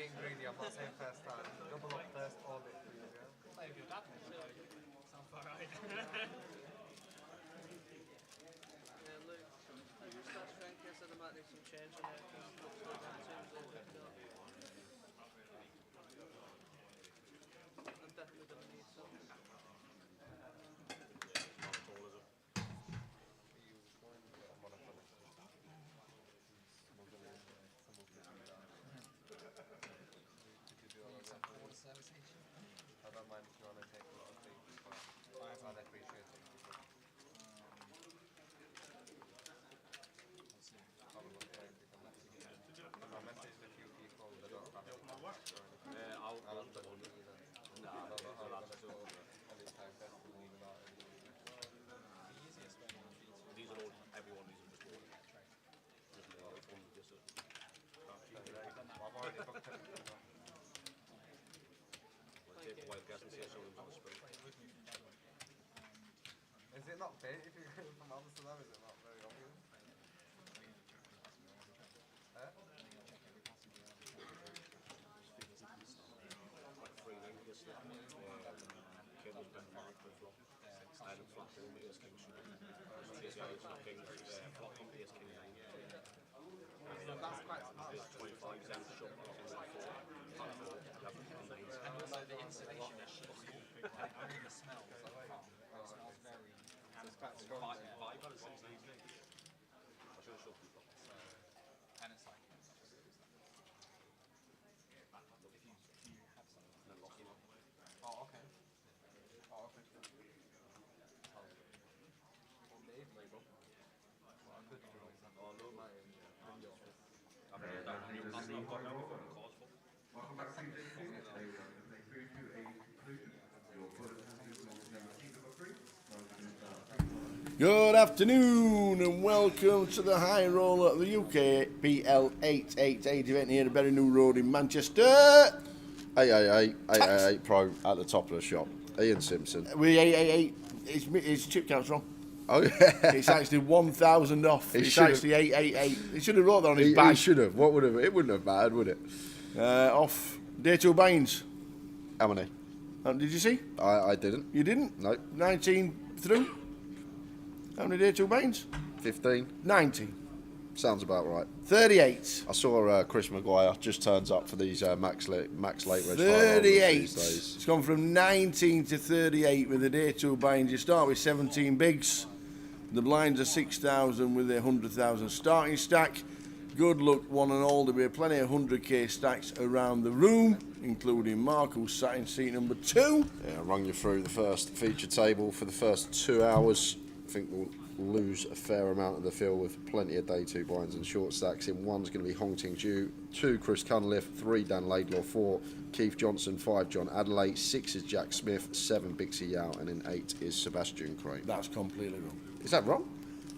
being greedy. I'm not saying first time. Double up first, all it for you, yeah? Maybe your dad knows. Sounds about right. Luke, you start strength, I said there might need some change on it. I'm definitely going to need some. I don't mind if you want to take a lot of things, but I'd appreciate it. I messaged a few people that don't have any contacts or anything. I don't know either. I don't know how I'm going to do anytime festival without anything. These are all, everyone uses just one. I've already booked everything. Is it not bait if you're going from Amsterdam? Is it not very obvious? That's quite smart. And also the insulation is shit. I mean the smell. It smells very and it's like if you have something. Oh, okay. Oh, okay. Welcome back to the team. Today we're going to take through to a conclusion. Your opponent has used number team number 3. Good afternoon and welcome to the high roll at the UKPL 888 event here at Berry New Road in Manchester. 888 Pro at the top of the shop. Ian Simpson. We 888. His chip count's wrong. Oh yeah. It's actually 1,000 off. It's actually 888. He should have wrote that on his He badge. should have. What would have? It wouldn't have mattered, would it? Off day 2 Baines. How many? Did you see? I didn't. You didn't? No. 19 through. How many day 2 Baines? 15. 19. Sounds about right. 38. I saw Chris Maguire just turns up for these Max Late Reg 38. these days. It's gone from 19 to 38 with the day 2 Baines. You start with 17 bigs. The blinds are 6,000 with a 100,000 starting stack. Good luck, one and all. There'll be plenty of 100k stacks around the room, including Mark, who's sat in seat number 2. Yeah, I'll run you through the first feature table for the first 2 hours. I think we'll lose a fair amount of the field with plenty of day 2 blinds and short stacks. In 1's going to be Hong Ting Ju, 2 Chris Cunliffe, 3 Dan Laidlaw, 4 Keith Johnson, 5 John Adelaide, 6 is Jack Smith, 7 Bixie Yao, and in 8 is Sebastian Crane. That's completely wrong. Is that wrong?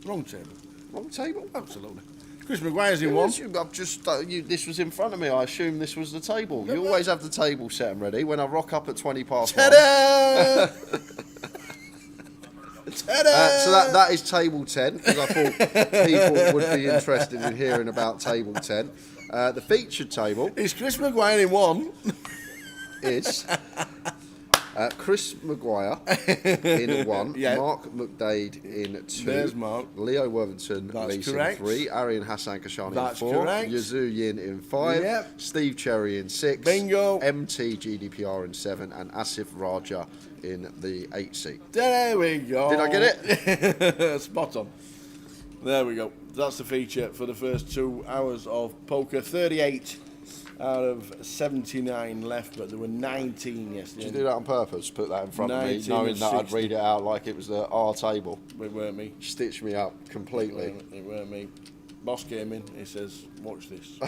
Wrong table. Wrong table? Absolutely. Chris Maguire's in 1. I've just this was in front of me. I assume this was the table. You always have the table set and ready. When I rock up at 20 past. Ta-da! Ta-da! So that is table 10 because I thought people would be interested in hearing about table 10. The featured table Is Chris Maguire in 1? is Chris Maguire in 1, Yeah. Mark McDade in 2, There's Mark. Leo Worthington That's Lees in correct. 3, Arian Hassan Kashani That's in 4, correct. Yazoo Yin in 5, Yep. Steve Cherry in 6, Bingo. MT GDPR in 7, and Asif Raja in the 8 seat. There we go. Did I get it? Spot on. There we go. That's the feature for the first 2 hours of poker. 38 out of 79 left, but there were 19 yesterday. Did you do that on purpose? Put that in front of me, 19 knowing of that I'd 60. read it out like it was our table. It weren't me. Stitched me up completely. It weren't me. Boss came in, he says, watch this.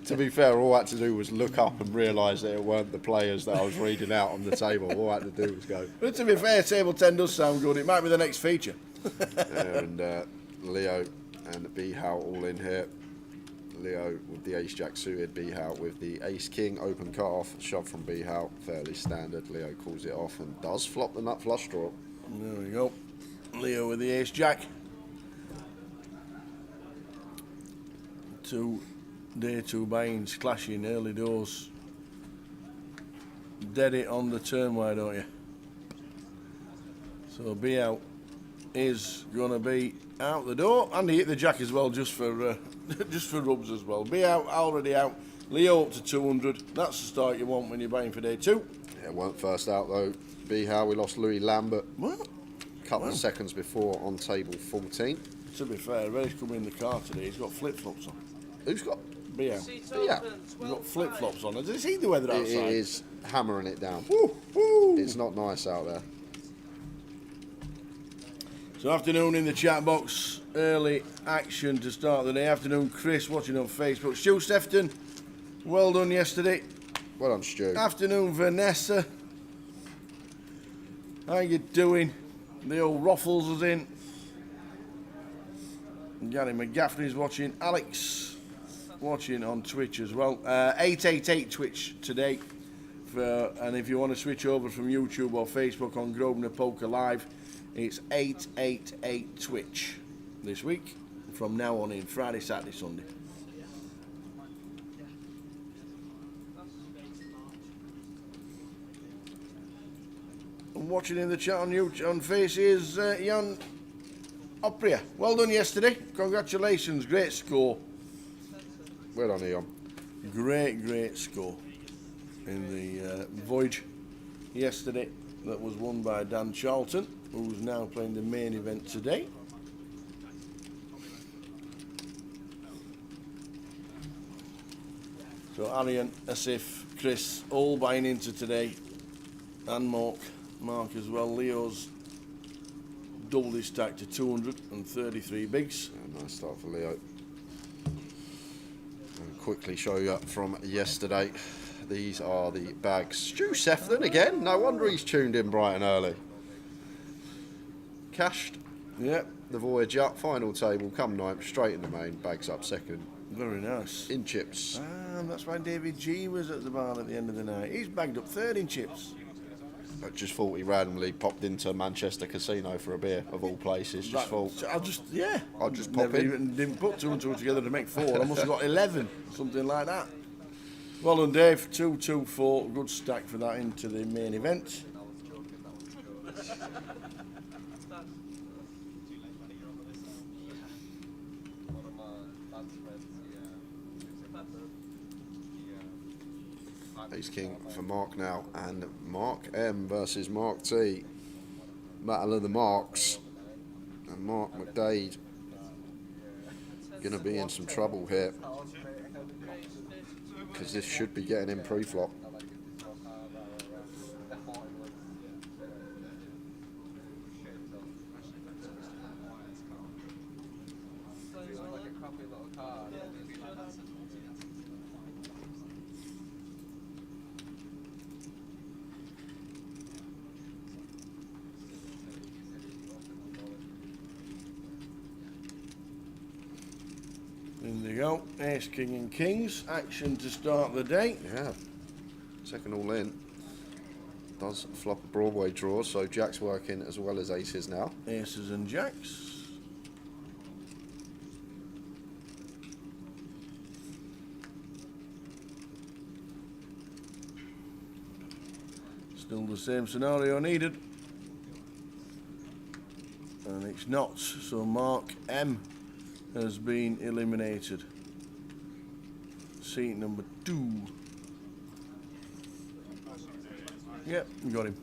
To be fair, all I had to do was look up and realise that it weren't the players that I was reading out on the table. All I had to do was go. But to be fair, table 10 does sound good. It might be the next feature. And Leo and B Howe all in here. Leo with the ace jack suited, B Howe with the ace king open cut off, shove from B Howe, fairly standard. Leo calls it off and does flop the nut flush draw. There we go. Leo with the ace jack. Two day two buy-ins clashing early doors. Dead it on the turn, why don't you? So be out is gonna be out the door, and he hit the jack as well, just for just for rubs as well. Be out, already out. Leo up to 200. That's the start you want when you're buying for day two. Yeah, weren't first out though. Be how we lost Louis Lambert What? a couple of seconds before on table 14. To be fair, Ray's coming in the car today. He's got flip-flops on. Who's got? Be out. Seat Yeah. open, He's 12 got flip-flops on. Did you see the weather outside? It is hammering it down. Woo, woo. It's not nice out there. So afternoon in the chat box, early action to start the day. Afternoon, Chris watching on Facebook. Stu Sefton, well done yesterday. Well done, Stu. Afternoon, Vanessa. How you doing? The old Ruffles is in. Gary McGaffney's watching. Alex watching on Twitch as well. 888 Twitch today. And if you want to switch over from YouTube or Facebook on Grosvenor Poker Live, it's 888 Twitch this week. From now on in, Friday, Saturday, Sunday. And watching in the chat on YouTube, on Face is Jan Opria. Well done yesterday. Congratulations. Great score. Well done, Eon. Great score in the Voyage yesterday. That was won by Dan Charlton, who's now playing the main event today. So Arian, Asif, Chris, all buying into today. And Mark as well. Leo's doubled his stack to 233 bigs. Yeah, nice start for Leo. And quickly show you up from yesterday. These are the bags. Stu Sefton again. No wonder he's tuned in bright and early. Cashed. Yep. The Voyage up. Final table. Come ninth. Straight in the main. Bags up second. Very nice. In chips. That's why David G was at the bar at the end of the night. He's bagged up third in chips. I just thought he randomly popped into Manchester Casino for a beer, of all places. Just thought, I'll just pop never in. even didn't put two and two together to make four. I must have got 11, something like that. Well done, Dave. 2-2-4. Good stack for that into the main event. Ace King for Mark now, and Mark M versus Mark T. Battle of the Marks, and Mark McDade going to be in some trouble here, because this should be getting in pre-flop. In they go. Ace, King and Kings. Action to start the day. Yeah, second all in. Does flop a Broadway draw, so Jack's working as well as aces now. Aces and Jacks. Still the same scenario needed. And it's not. So Mark M has been eliminated. Seat number 2. Yep, you got him.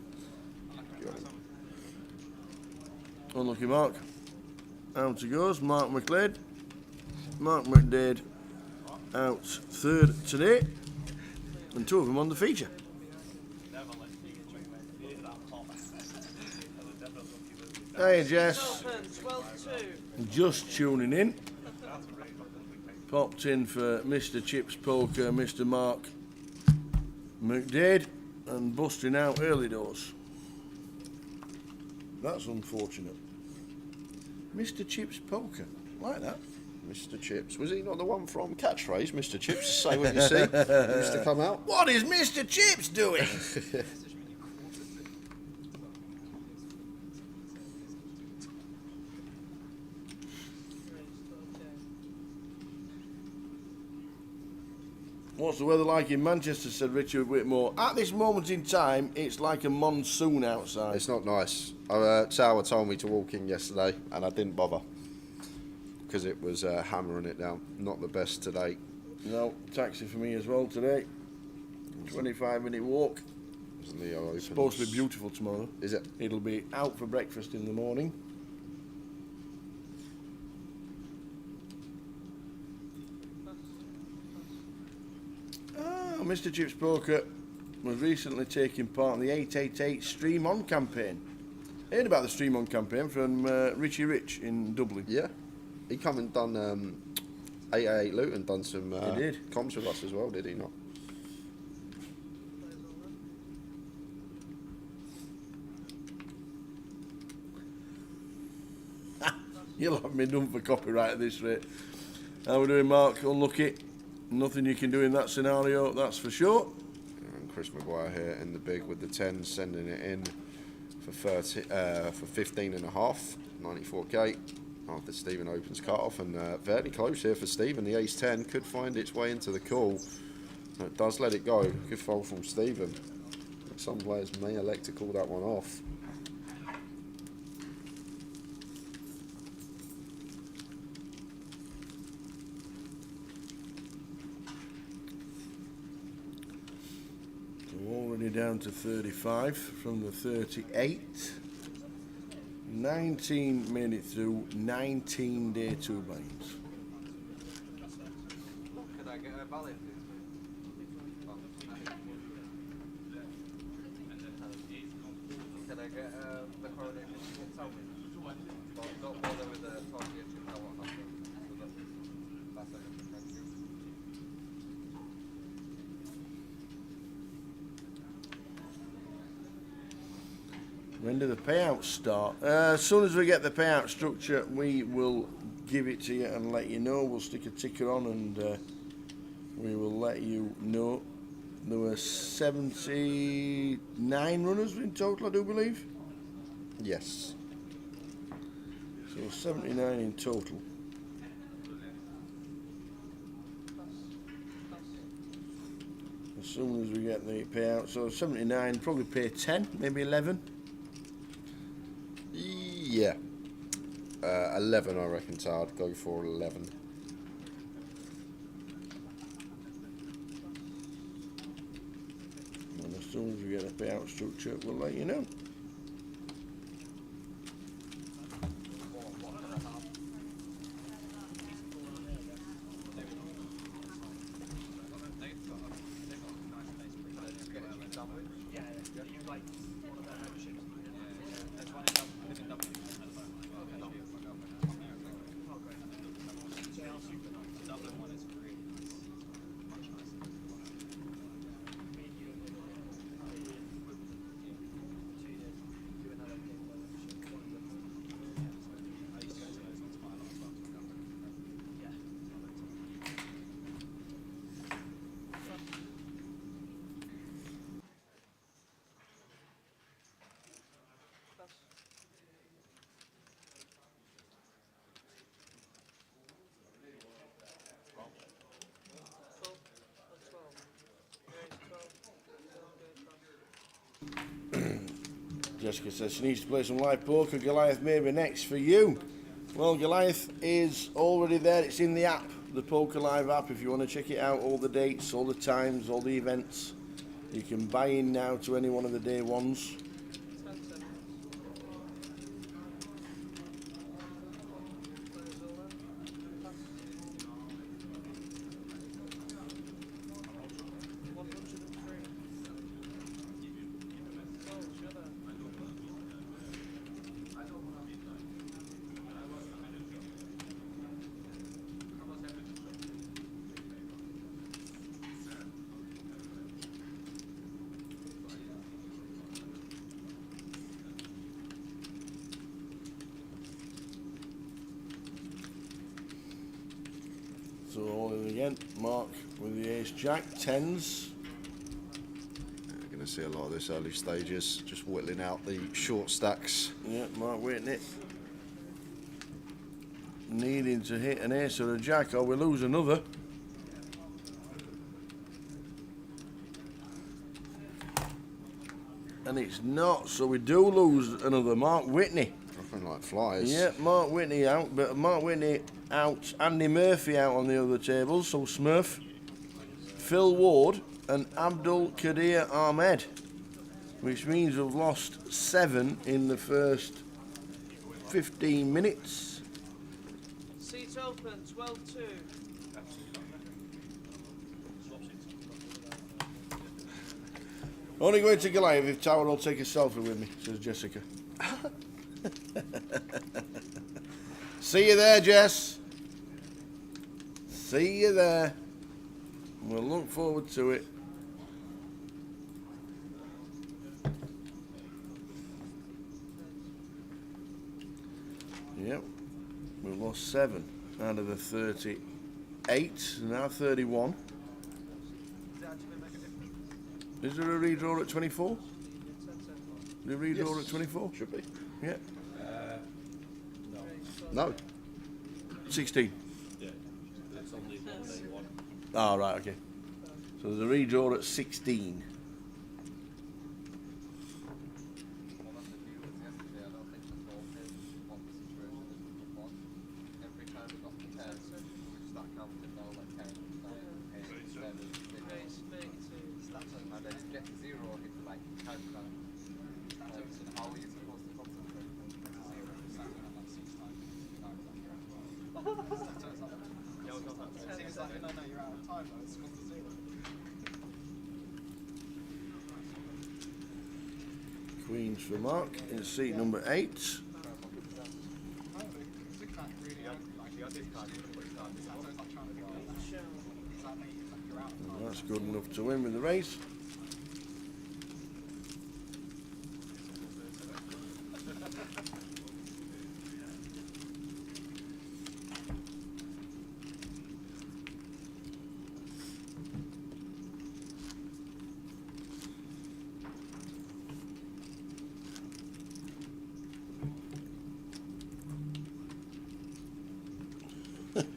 Unlucky Mark. Out he goes. Mark McLeod. Mark McDade out third today. And 2 of them on the feature. Hey Jess. Just tuning in. Popped in for Mr. Chips Poker, Mr. Mark McDade, and busting out early doors. That's unfortunate. Mr. Chips Poker, like that. Mr. Chips. Was he not the one from Catchphrase? Mr. Chips, say what you see. He used to come out. What is Mr. Chips doing? What's the weather like in Manchester, said Richard Whitmore. At this moment in time, it's like a monsoon outside. It's not nice. Tower told me to walk in yesterday and I didn't bother because it was hammering it down. Not the best today. No, taxi for me as well today. 25-minute walk. Leo opens. Supposed to be beautiful tomorrow. Is it? It'll be out for breakfast in the morning. Mr. Chips Poker was recently taking part in the 888 Stream On campaign. Heard about the Stream On campaign from Richie Rich in Dublin. Yeah. He come and done 888 Luton, done some He did. comms with us as well, did he not? You'll have me done for copyright at this rate. How we doing, Mark? Unlucky. Nothing you can do in that scenario, that's for sure. And Chris Maguire here in the big with the 10, sending it in for 15 and a half, 94k after Stephen opens cut off, and fairly close here for Stephen. The ace 10 could find its way into the call. It does let it go. Good fold from Stephen. Some players may elect to call that one off. Already down to 35 from the 38. 19 made it through, 19 day 2 blinds. Could I get a ballot, please? Can I get the coronation in Salmon? But don't bother with the target, you know what happened. So that's everything, thank you. When do the payouts start? As soon as we get the payout structure, we will give it to you and let you know. We'll stick a ticker on and we will let you know. There were 79 runners in total, I do believe. Yes. So 79 in total. As soon as we get the payout, so 79, probably pay 10, maybe 11. Yeah. 11, I reckon, so I'd go for 11. And as soon as we get a payout structure, we'll let you know. Jessica says she needs to play some live poker. Goliath maybe next for you. Well, Goliath is already there. It's in the app, the Poker Live app. If you want to check it out, all the dates, all the times, all the events. You can buy in now to any one of the day ones. So all in again, Mark with the ace jack, tens. You're going to see a lot of this early stages, just whittling out the short stacks. Yeah, Mark waiting it. Needing to hit an ace or a jack or we lose another. and it's not, so we do lose another Mark Whitney. Dropping like flies. Yeah, Mark Whitney out, but Mark Whitney out, Andy Murphy out on the other tables, so Smurf, Phil Ward and Abdul Kadir Ahmed, which means we've lost 7 in the first 15 minutes. Seats open, 12-2. Only going to Goliath if Tower will take a selfie with me, says Jessica. See you there, Jess. See you there. We'll look forward to it. Yep, we've lost 7 out of the 38, now 31. Is there a redraw at 24? The redraw at 24? Should be. Yeah. No. 16. Yeah, it's only one day one. Oh, right, okay. So there's a redraw at 16. One of the viewers yesterday, I don't think the ball came on the situation that we won. Every time we got to 10, we would start counting down like 10, 9, 8, 7, 6. And then get to 0, hit like countdown. How are you supposed to concentrate? Queens for Mark in seat number 8. And that's good enough to win with the race.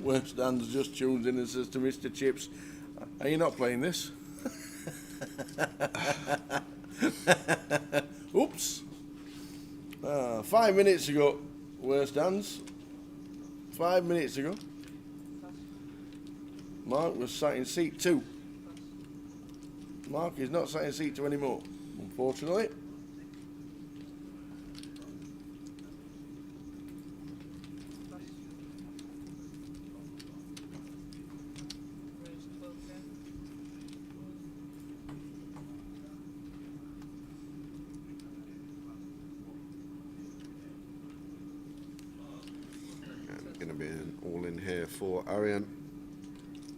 Worst Dan's just tuned in and says to Mr. Chips, are you not playing this? Oops. 5 minutes ago, Worst Dan's. 5 minutes ago. Mark was sat in seat 2. Mark is not sat in seat 2 anymore, unfortunately. Going to be an all in here for Arian.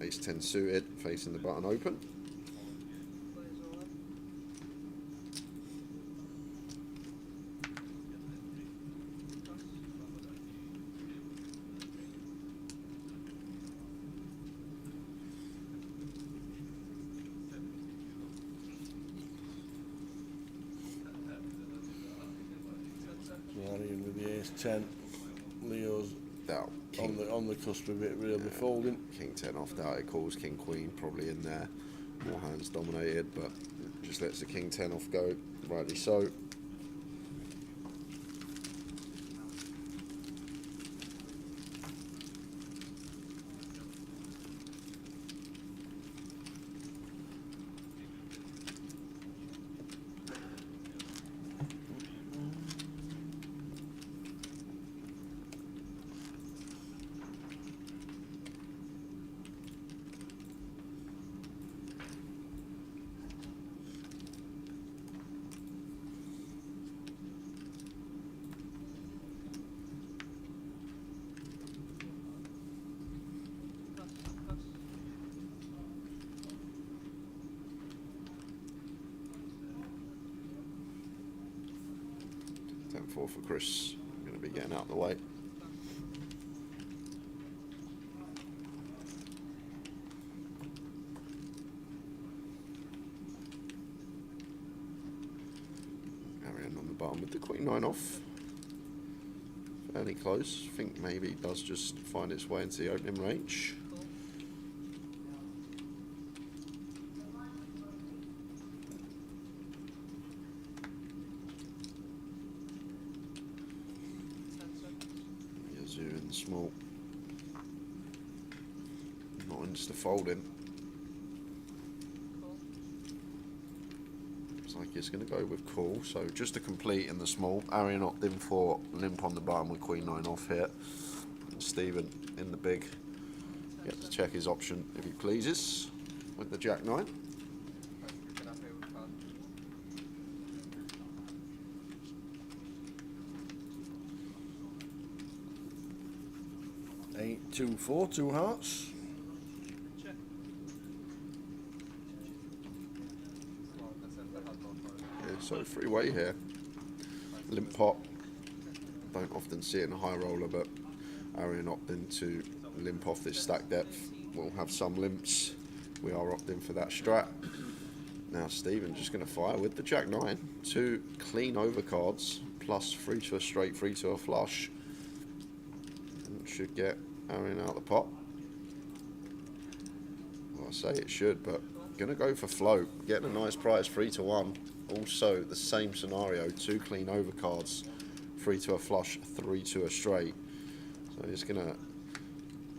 Ace 10 suited, facing the button open. Arian with the ace 10. Leo's Now, on the cusp of it, really folding. King 10 off doubt it calls, King Queen probably in there. More hands dominated, but just lets the King 10 off go, rightly so. For Chris, going to be getting out of the way. Arian on the bottom with the Queen 9 off. Fairly close. I think maybe it does just find its way into the opening range. Yuzu in the small. Not insta folding. Looks like it's going to go with call. So just to complete in the small. Arian opted in for limp on the button with Queen 9 off here. And Stephen in the big. Get to check his option if he pleases with the Jack 9. Can I pay with card? 8, 2, 4, 2 hearts. Check. Well, that's if they had no card. Yeah, so three-way here. Limp pot. Don't often see it in a high roller, but Arian opting to limp off this stack depth. We'll have some limps. We are opting for that strat. Now Stephen just going to fire with the Jack 9. 2 clean over cards, plus 3 to a straight, 3 to a flush. And should get Arian out of the pot. Well, I say it should, but going to go for float. Getting a nice prize, 3 to 1. Also the same scenario, 2 clean over cards, 3 to a flush, 3 to a straight. So he's going to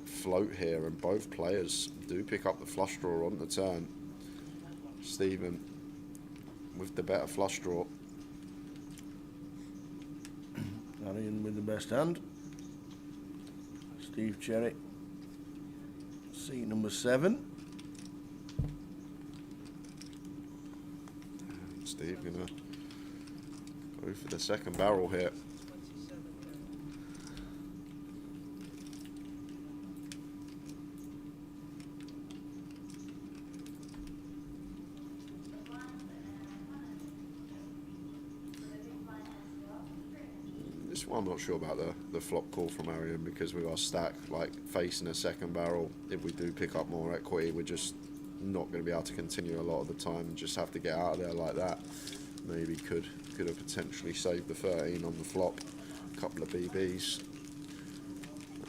float here, and both players do pick up the flush draw on the turn. Stephen with the better flush draw. Arian with the best hand. Steve Cherry, seat number 7. Steve gonna go for the second barrel here. 27. This one I'm not sure about the flop call from Arian, because we are stacked, like facing a second barrel. If we do pick up more equity, we're just not going to be able to continue a lot of the time and just have to get out of there like that. Maybe could have potentially saved the 13 on the flop. A couple of BBs.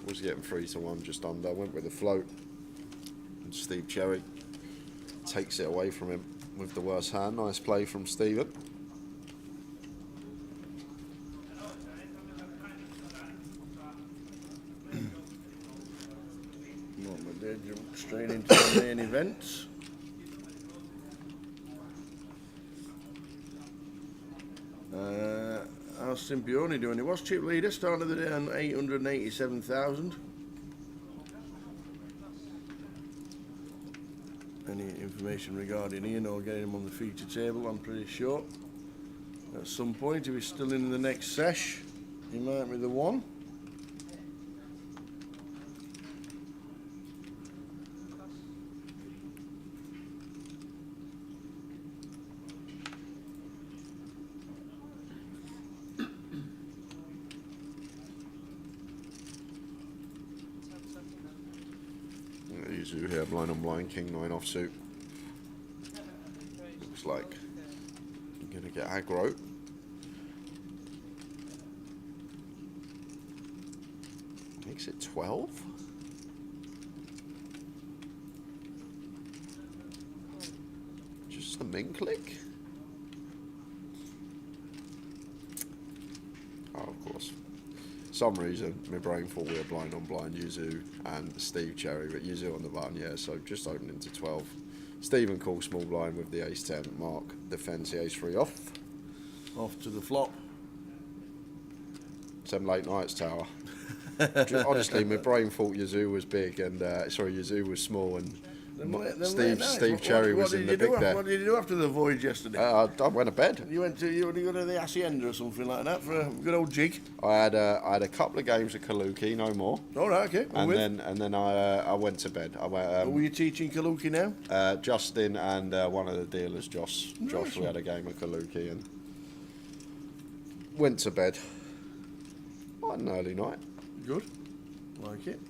Was getting 3 to 1 just under. Went with the float. And Steve Cherry takes it away from him with the worst hand. Nice play from Stephen. Jump straight into the main event. How's Simpione doing? It was chip leader, start of the day on 887,000. Any information regarding Ian or getting him on the feature table, I'm pretty sure. At some point, if he's still in the next sesh, he might be the one. Yuzu here, blind on blind, king 9 offsuit. Looks like you're going to get aggro. Makes it 12. Just the min click. Oh, of course. Some reason my brain thought we were blind on blind, Yuzu and Steve Cherry, but Yuzu on the button, yeah, so just opening to 12. Stephen calls small blind with the ace 10. Mark defends the ace 3 off. Off to the flop. 7 late nights, Tower. Honestly, my brain thought Yuzu was big and Yuzu was small, and Steve Cherry was in the big there. What did you do after the voyage yesterday? I went to bed. You went to the Hacienda or something like that for a good old jig. I had a couple of games of Kaluki, no more. All right, okay. And then I went to bed. I went. Were you teaching Kaluki now? Justin and one of the dealers, Josh. Josh, we had a game of Kaluki and went to bed. Quite an early night. Good. Like it.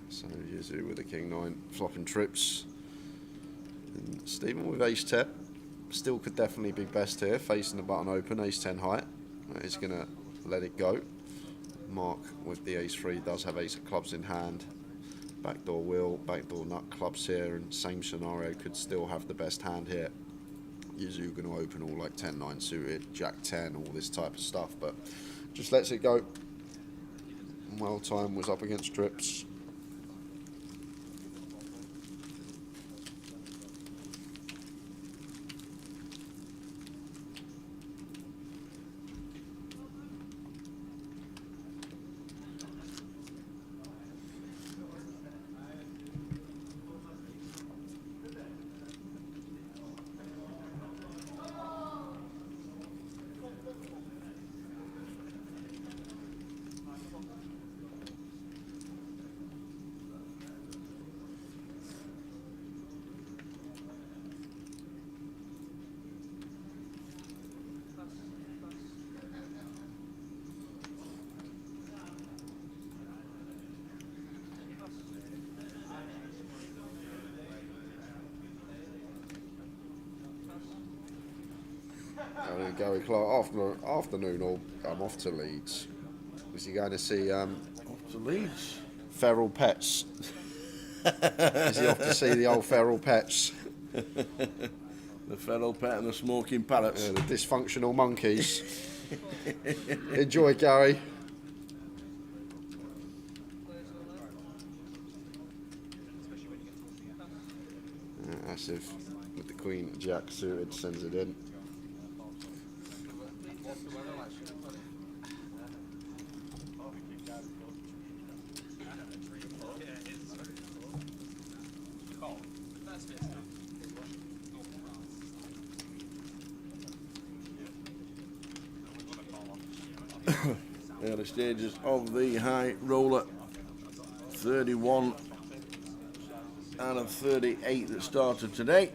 So Yuzu with the king 9, flopping trips. And Stephen with ace 10. Still could definitely be best here, facing the button open, ace 10 height. He's going to let it go. Mark with the ace 3 does have ace of clubs in hand. Backdoor wheel, backdoor nut clubs here, and same scenario, could still have the best hand here. Yuzu going to open all like 10-9 suited, jack 10, all this type of stuff, but just lets it go. Well time was up against Trips. Gary Clark afternoon, or I'm off to Leeds. Was he going to see Off to Leeds. feral pets? Is he off to see the old feral pets? The feral pet and the smoking parrots. The dysfunctional monkeys. Enjoy, Gary. Massive with the Queen Jack suited, sends it in. Early stages of the high roller. 31 out of 38 that started today.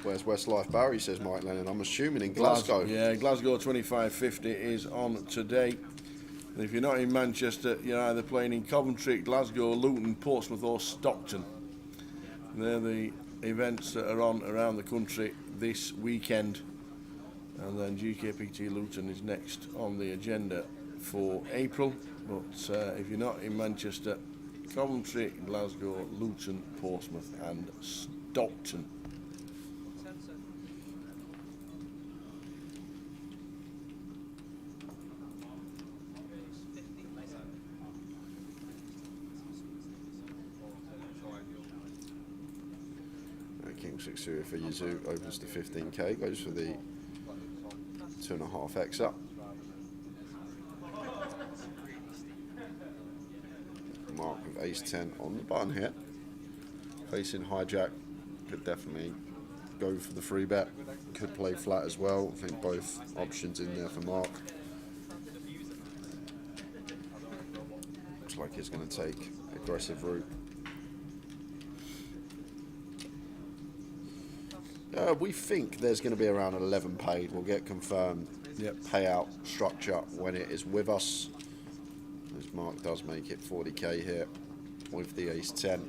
Where's Westlife Barry, says Mike Lennon. I'm assuming in Glasgow. Yeah, Glasgow 2550 is on today. And if you're not in Manchester, you're either playing in Coventry, Glasgow, Luton, Portsmouth or Stockton. They're the events that are on around the country this weekend. And then UKPT Luton is next on the agenda for April. But if you're not in Manchester, Coventry, Glasgow, Luton, Portsmouth and Stockton. King 6 Suitor for Yazoo opens to 15k, goes for the 2.5x up. Mark with ace 10 on the button here. Facing hijack, could definitely go for the free bet. Could play flat as well. I think both options in there for Mark. Looks like he's going to take aggressive route. We think there's going to be around 11 paid. We'll get confirmed payout structure when it is with us. As Mark does make it 40k here with the ace 10.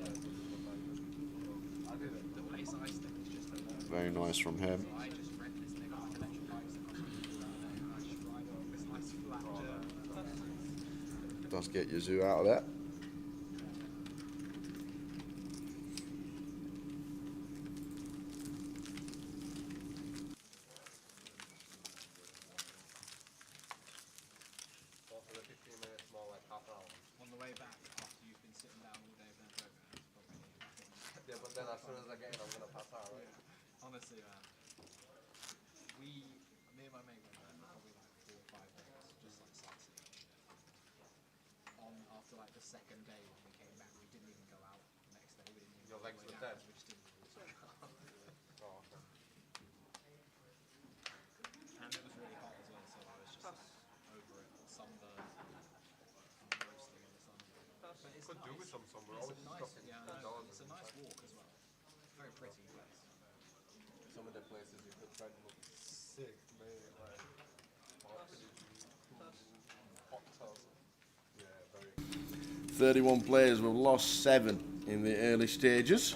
Very nice from him. Does get Yazoo out of that. Yeah, but then as soon as I get in, I'm gonna pass out, right? Honestly, man. Me and my mate went there for probably like 4 or 5 days, just like sightseeing and shit. After like the second day when we came back, we didn't even go out. The next day, we didn't even Your go legs way were down, dead? we just didn't really go out. Oh, okay. And it was really hot as well, so I was just like over it, sunburned, roasting in the sun. But it's Could do with some sunburn. It's Always a nice, dropping yeah, indoors it's a and nice stuff. walk as well. Very pretty place. Some of the places you could try to look sick, mate. Like, hot tub. Yeah, very. 31 players. We've lost 7 in the early stages.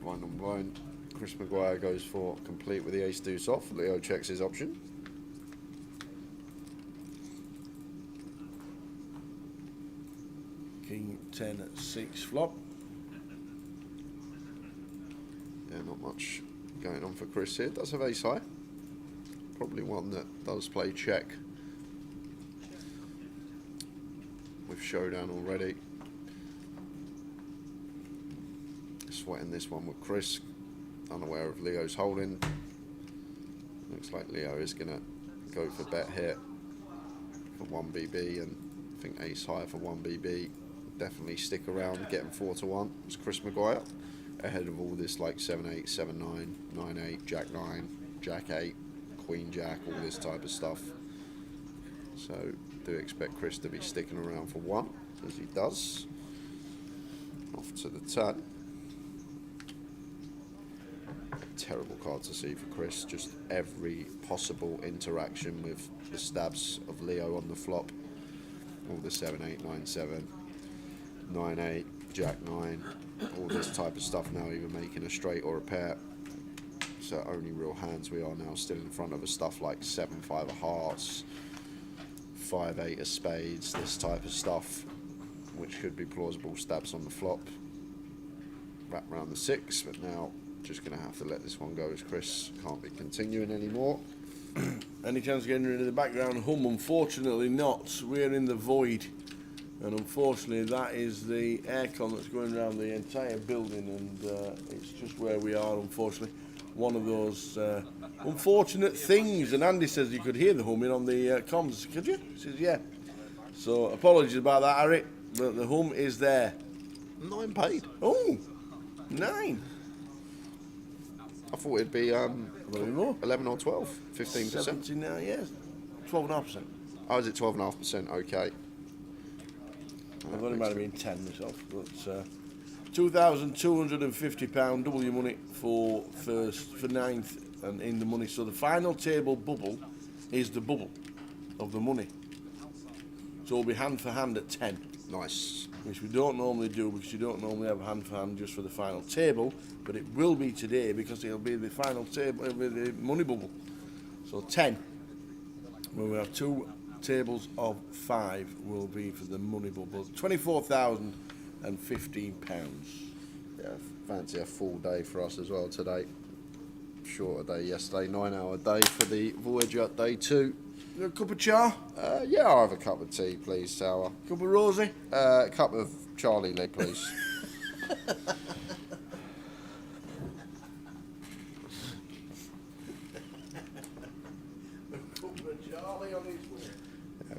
Blind on blind. Chris Maguire goes for complete with the ace deuce off. Leo checks his option. King 10 at 6 flop. Yeah, not much going on for Chris here. Does have ace high. Probably one that does play check with showdown already. Sweating this one with Chris, unaware of Leo's holding. Looks like Leo is going to go for bet here for 1BB, and I think ace high for 1BB. Definitely stick around, getting 4-1. It's Chris Maguire ahead of all this like 7-8, 7-9, 9-8, Jack 9, Jack 8, Queen Jack, all this type of stuff. So do expect Chris to be sticking around for 1, as he does. Off to the 10. Terrible card to see for Chris. Just every possible interaction with the stabs of Leo on the flop. All the 7-8, 9-7, 9-8, Jack 9, all this type of stuff now, either making a straight or a pair. So only real hands we are now still in front of us, stuff like 7-5 of hearts, 5-8 of spades, this type of stuff, which could be plausible stabs on the flop. Wrap round the 6, but now just going to have to let this one go as Chris can't be continuing anymore. Any chance of getting rid of the background hum? Unfortunately not. We're in the void, and unfortunately that is the aircon that's going around the entire building, and it's just where we are, unfortunately. One of those unfortunate things, and Andy says you could hear the humming on the comms. Could you? He says yeah. So apologies about that, Harry, but the hum is there. 9 paid. Oh, 9. I thought it'd be more. 11 or 12, 15%. 79, yes. 12.5%. Oh, is it 12.5%? Okay. I thought it might have been 10 myself, but £2,250 double your money for first, for 9th and in the money. So the final table bubble is the bubble of the money. So it'll be hand for hand at 10. Nice. Which we don't normally do, because you don't normally have hand for hand just for the final table, but it will be today because it'll be the final table, it'll be the money bubble. So 10, when we have 2 tables of 5, will be for the money bubble. £24,015. Yeah, fancy a full day for us as well today. Shorter day yesterday, 9-hour day for the Voyager day 2. You got a cup of char? Yeah, I'll have a cup of tea, please, Tower. Cup of Rosie? A cup of Charlie Lee, please.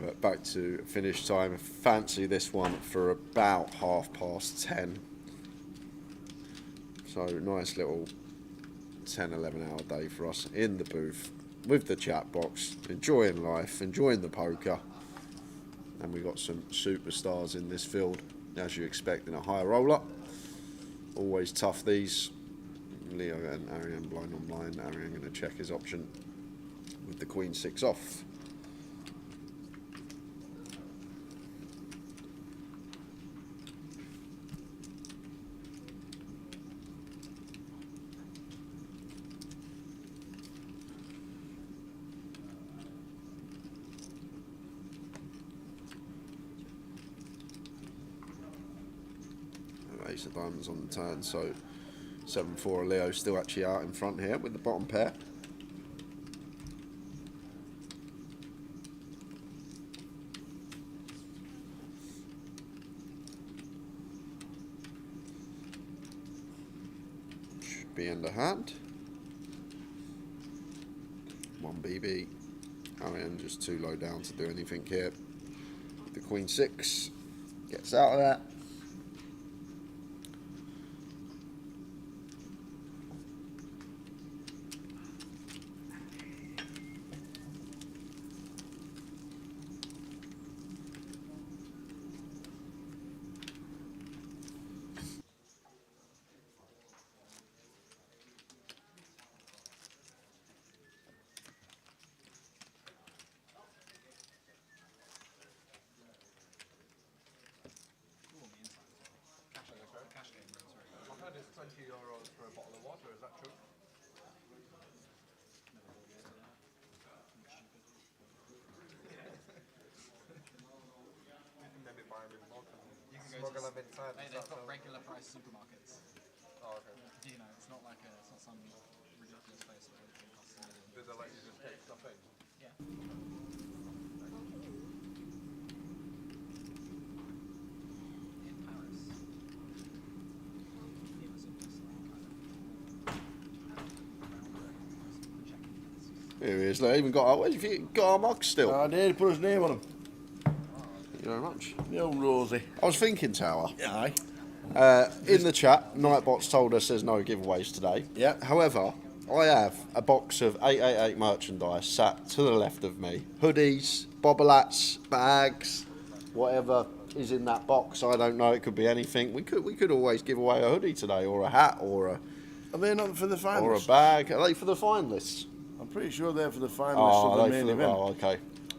But back to finish time. Fancy this one for about 10:30. So nice little 10-11 hour day for us in the booth with the chat box, enjoying life, enjoying the poker. And we got some superstars in this field, as you expect in a higher roller. Always tough these. Leo and Ariane blind on blind. Ariane going to check his option with the Queen 6 off. Ace of diamonds on the turn, so 7-4 Leo still actually out in front here with the bottom pair. Should be in the hand. 1BB. Ariane just too low down to do anything here. The Queen 6 gets out of that. I've heard it's €20 for a bottle of water, is that true? inside? They've got regular price supermarkets. Oh, okay. You know, it's not some ridiculous place where everything costs a million. Do they let you just take stuff in? Yeah. In Paris, it was almost like Here he is. They even got our, have you got our mug still? I did put his name on him. Thank you very much. The old Rosie. I was thinking, Tower. Aye. In the chat, Nightbot's told us there's no giveaways today. Yep. However, I have a box of 888 merchandise sat to the left of me. Hoodies, bobblats, bags, whatever is in that box. I don't know. It could be anything. We could always give away a hoodie today, or a hat, or Are they not for the finalists? a bag. Are they for the finalists? I'm pretty sure they're for the finalists Oh, of are the they main for the, event. oh, okay.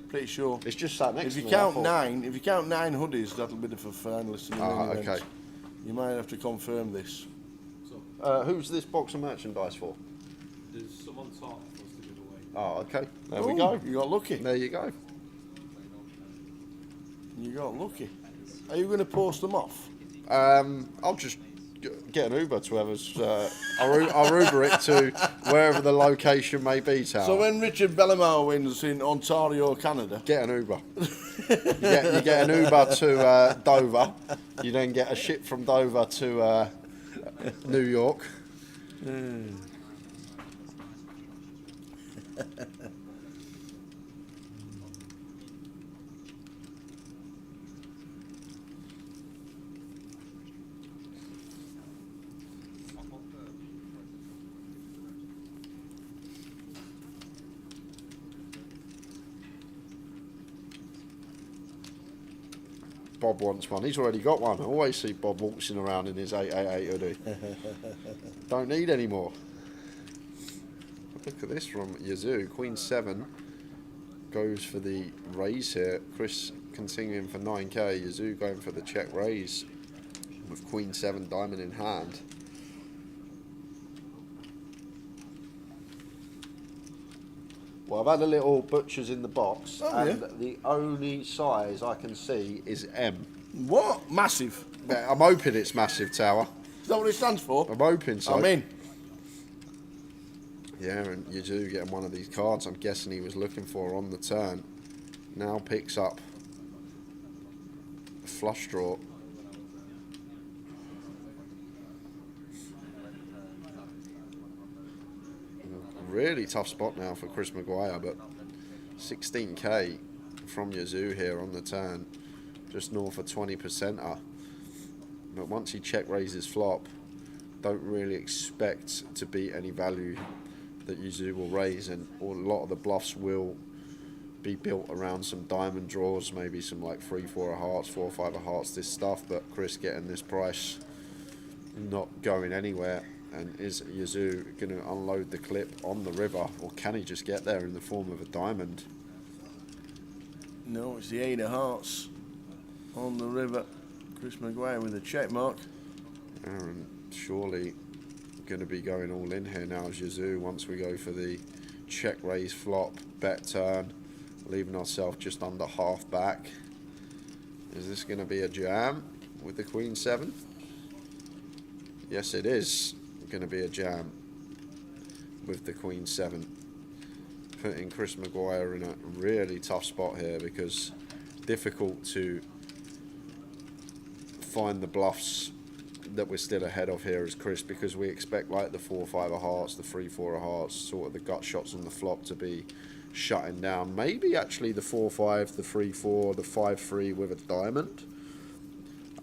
Pretty sure. It's just sat next If to you me. count I thought- 9, if you count 9 hoodies, that'll be the for finalists in the main event. okay. You might have to confirm this. So Who's this box of merchandise for? there's some on top for us to give away. Oh, okay. There we Ooh, go. You got lucky. There you go. You got lucky. Are you going to post them off? I'll just get an Uber to whoever's. I'll Uber it to wherever the location may be, Tower. So when Richard Bellemare wins in Ontario, Canada, Get an Uber. you get an Uber to Dover. You then get a ship from Dover to New York. Bob wants one. He's already got one. I always see Bob waltzing around in his 888 hoodie. Don't need any more. Look at this from Yazoo. Queen 7 goes for the raise here. Chris continuing for 9k. Yazoo going for the check raise with Queen 7 diamond in hand. Well, I've had a little butcher's in the box, Oh, and yeah. the only size I can see is M. what? Massive. I'm hoping it's massive, Tower. Is that what it stands for? I'm hoping so. I'm in. Yeah, and Yazoo getting one of these cards I'm guessing he was looking for on the turn. Now picks up a flush draw. Really tough spot now for Chris Maguire, but 16k from Yazoo here on the turn, just north of 20%er. But once he check raises flop, don't really expect to beat any value that Yazoo will raise, and a lot of the bluffs will be built around some diamond draws, maybe some like 3-4 of hearts, 4 or 5 of hearts, this stuff. But Chris getting this price, not going anywhere. And is Yazoo going to unload the clip on the river, or can he just get there in the form of a diamond? No, it's the 8 of hearts on the river. Chris Maguire with a check mark. And surely going to be going all in here now as Yazoo once we go for the check raise flop bet turn, leaving ourselves just under half back. Is this going to be a jam with the Queen 7? Yes, it is going to be a jam with the Queen 7, putting Chris Maguire in a really tough spot here, because difficult to find the bluffs that we're still ahead of here as Chris, because we expect like the 4-5 of hearts, the 3-4 of hearts, sort of the gut shots on the flop to be shutting down. Maybe actually the 4-5, the 3-4, the 5-3 with a diamond.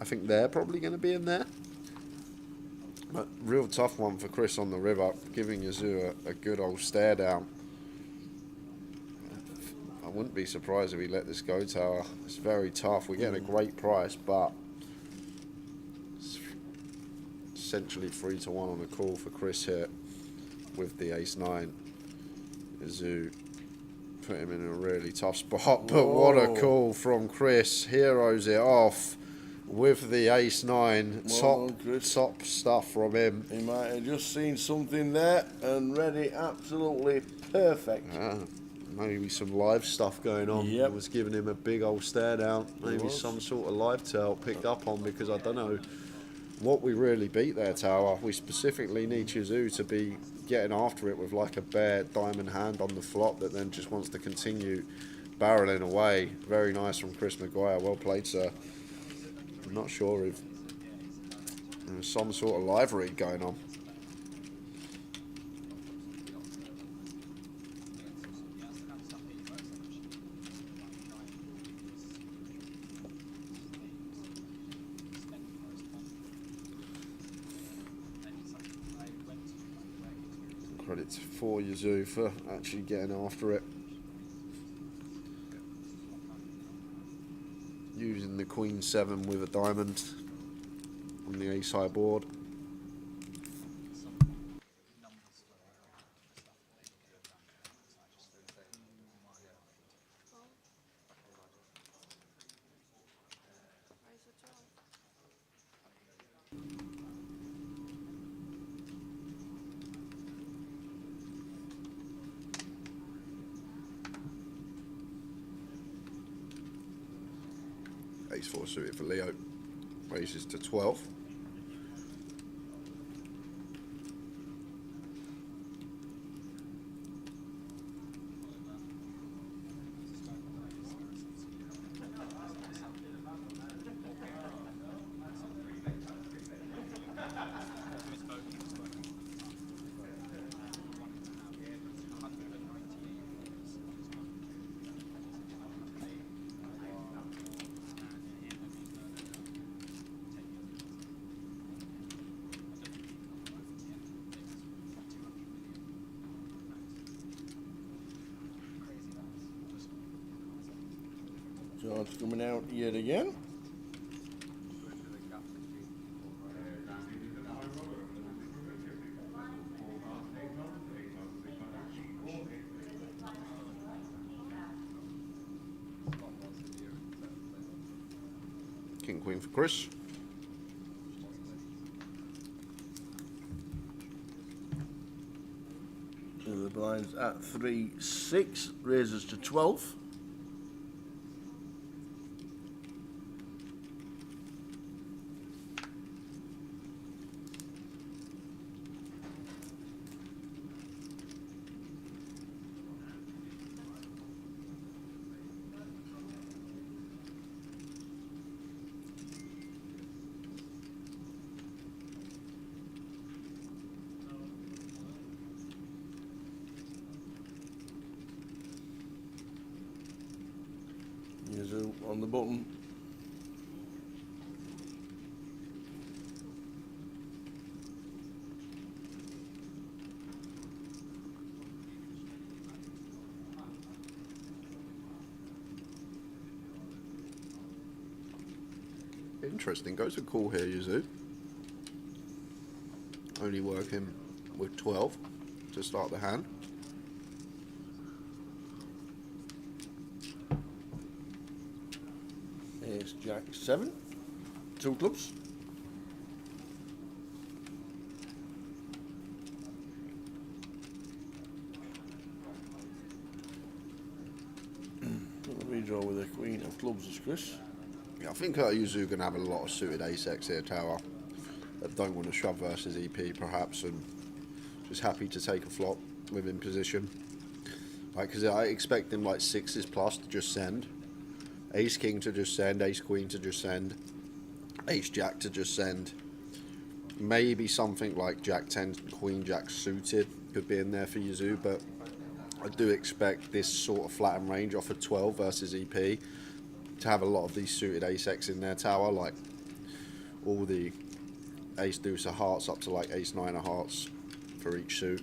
I think they're probably going to be in there. But real tough one for Chris on the river, giving Yazoo a good old stare down. I wouldn't be surprised if he let this go, Tower. It's very tough. We're getting a great price, but it's essentially 3-1 on the call for Chris here with the ace-9. Yazoo put him in a really tough spot, but what a call from Chris. Heroes it off with the ace-9. Well done, Chris. Top stuff from him. He might have just seen something there and read it absolutely perfect. maybe some live stuff going on. Yep. It was giving him a big old stare down. Maybe was. some sort of live tail picked up on, because I don't know what we really beat there, Tower. We specifically need Chizu to be getting after it with like a bare diamond hand on the flop that then just wants to continue barreling away. Very nice from Chris Maguire. Well played, sir. I'm not sure if there's some sort of live read going on. Credit for Yazoo for actually getting after it. Using the Queen 7 with a diamond on the ace high board. Ace 4 suited for Leo. Raises to 12. George coming out yet again. King Queen for Chris. So the blinds at 3-6, raises to 12. Yazoo on the button. Interesting. Goes a call here, Yazoo. Only working with 12 to start the hand. Ace Jack 7, 2 clubs. Redraw with a Queen of clubs is Chris. Yeah, I think Yuzu going to have a lot of suited ace-X here, Tower. That don't want to shove versus EP, perhaps, and just happy to take a flop within position. Like, because I expect him like 6s plus to just send. Ace-King to just send, Ace-Queen to just send, Ace-Jack to just send. Maybe something like Jack-10, Queen-Jack suited could be in there for Yazoo, but I do expect this sort of flattened range off of 12 versus EP to have a lot of these suited ace-X in their Tower, like all the ace-deuce of hearts up to like ace-9 of hearts for each suit.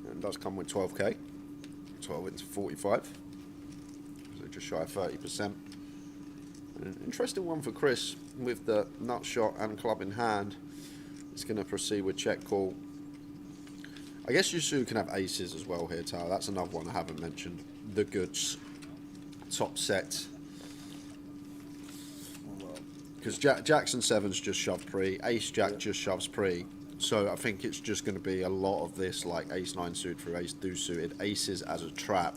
It does come with 12k, 12 into 45, so just shy of 30%. An interesting one for Chris with the nut shot and club in hand. He's going to proceed with check call. I guess Yusu can have aces as well here, Tower. That's another one I haven't mentioned. The goods, top set. Well, Because Jackson 7's just shoved pre, Ace Jack just shoves pre. So I think it's just going to be a lot of this, like Ace 9 suited through Ace Deuce suited, Aces as a trap.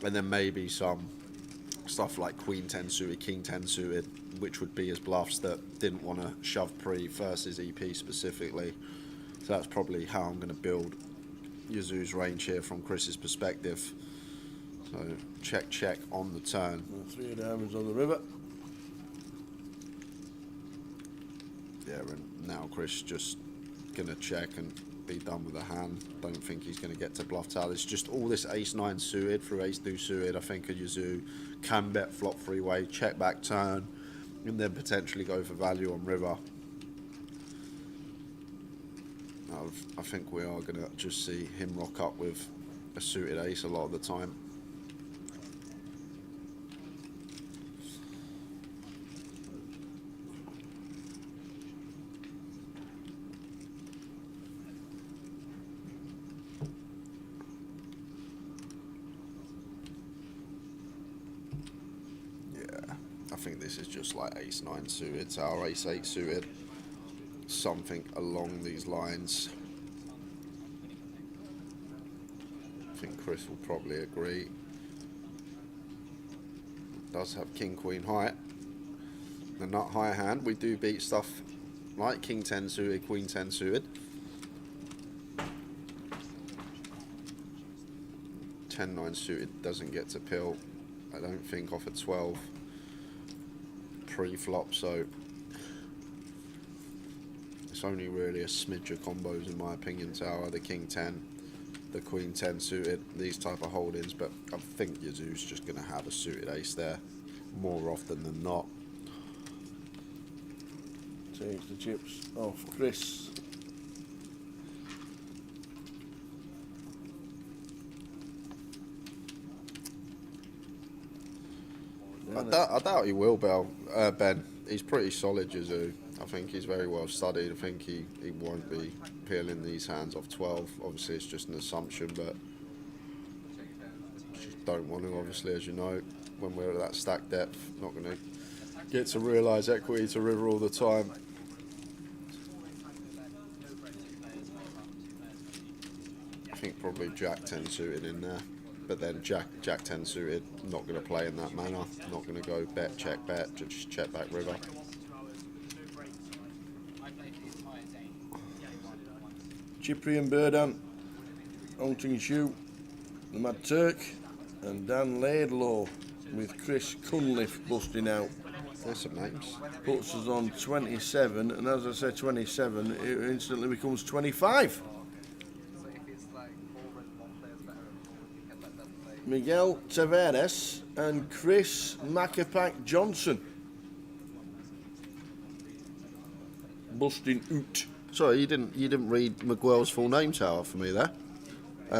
And then maybe some stuff like Queen 10 suited, King 10 suited, which would be his bluffs that didn't want to shove pre versus EP specifically. So that's probably how I'm going to build Yazoo's range here from Chris's perspective. So check on the turn. 3 of diamonds on the river. Yeah, and now Chris just going to check and be done with the hand. Don't think he's going to get to bluff towel. It's just all this Ace 9 suited through Ace Deuce suited. I think a Yazoo can bet flop freeway, check back turn, and then potentially go for value on river. I think we are going to just see him rock up with a suited ace a lot of the time. I think this is just like Ace 9 suited, tower Ace 8 suited, something along these lines. I think Chris will probably agree. Does have King Queen high, the nut high hand. We do beat stuff like King 10 suited, Queen 10 suited. 10-9 suited doesn't get to pill, I don't think, off a 12 pre-flop, so it's only really a smidge of combos in my opinion. Tower, the King 10, the Queen 10 suited, these type of holdings, but I think Yazoo's just going to have a suited ace there more often than not. Takes the chips off Chris. I doubt he will, Ben. He's pretty solid, Yazoo. I think he's very well studied. I think he won't be peeling these hands off 12. Obviously, it's just an assumption, but just don't want to, obviously, as you know, when we're at that stack depth. Not going to get to realise equity to river all the time. I think probably Jack 10 suited in there. But then Jack 10 suited, not going to play in that manner. Not going to go bet, just check back river. Cyprian Burdan, Hunting Shoe, the Mad Turk, and Dan Laidlaw with Chris Cunliffe busting out. There's some names. Puts us on 27, and as I said, 27, it instantly becomes 25. Miguel Tavares and Chris Macapac Johnson busting out. Sorry, you didn't read Miguel's full name, Tower, for me there.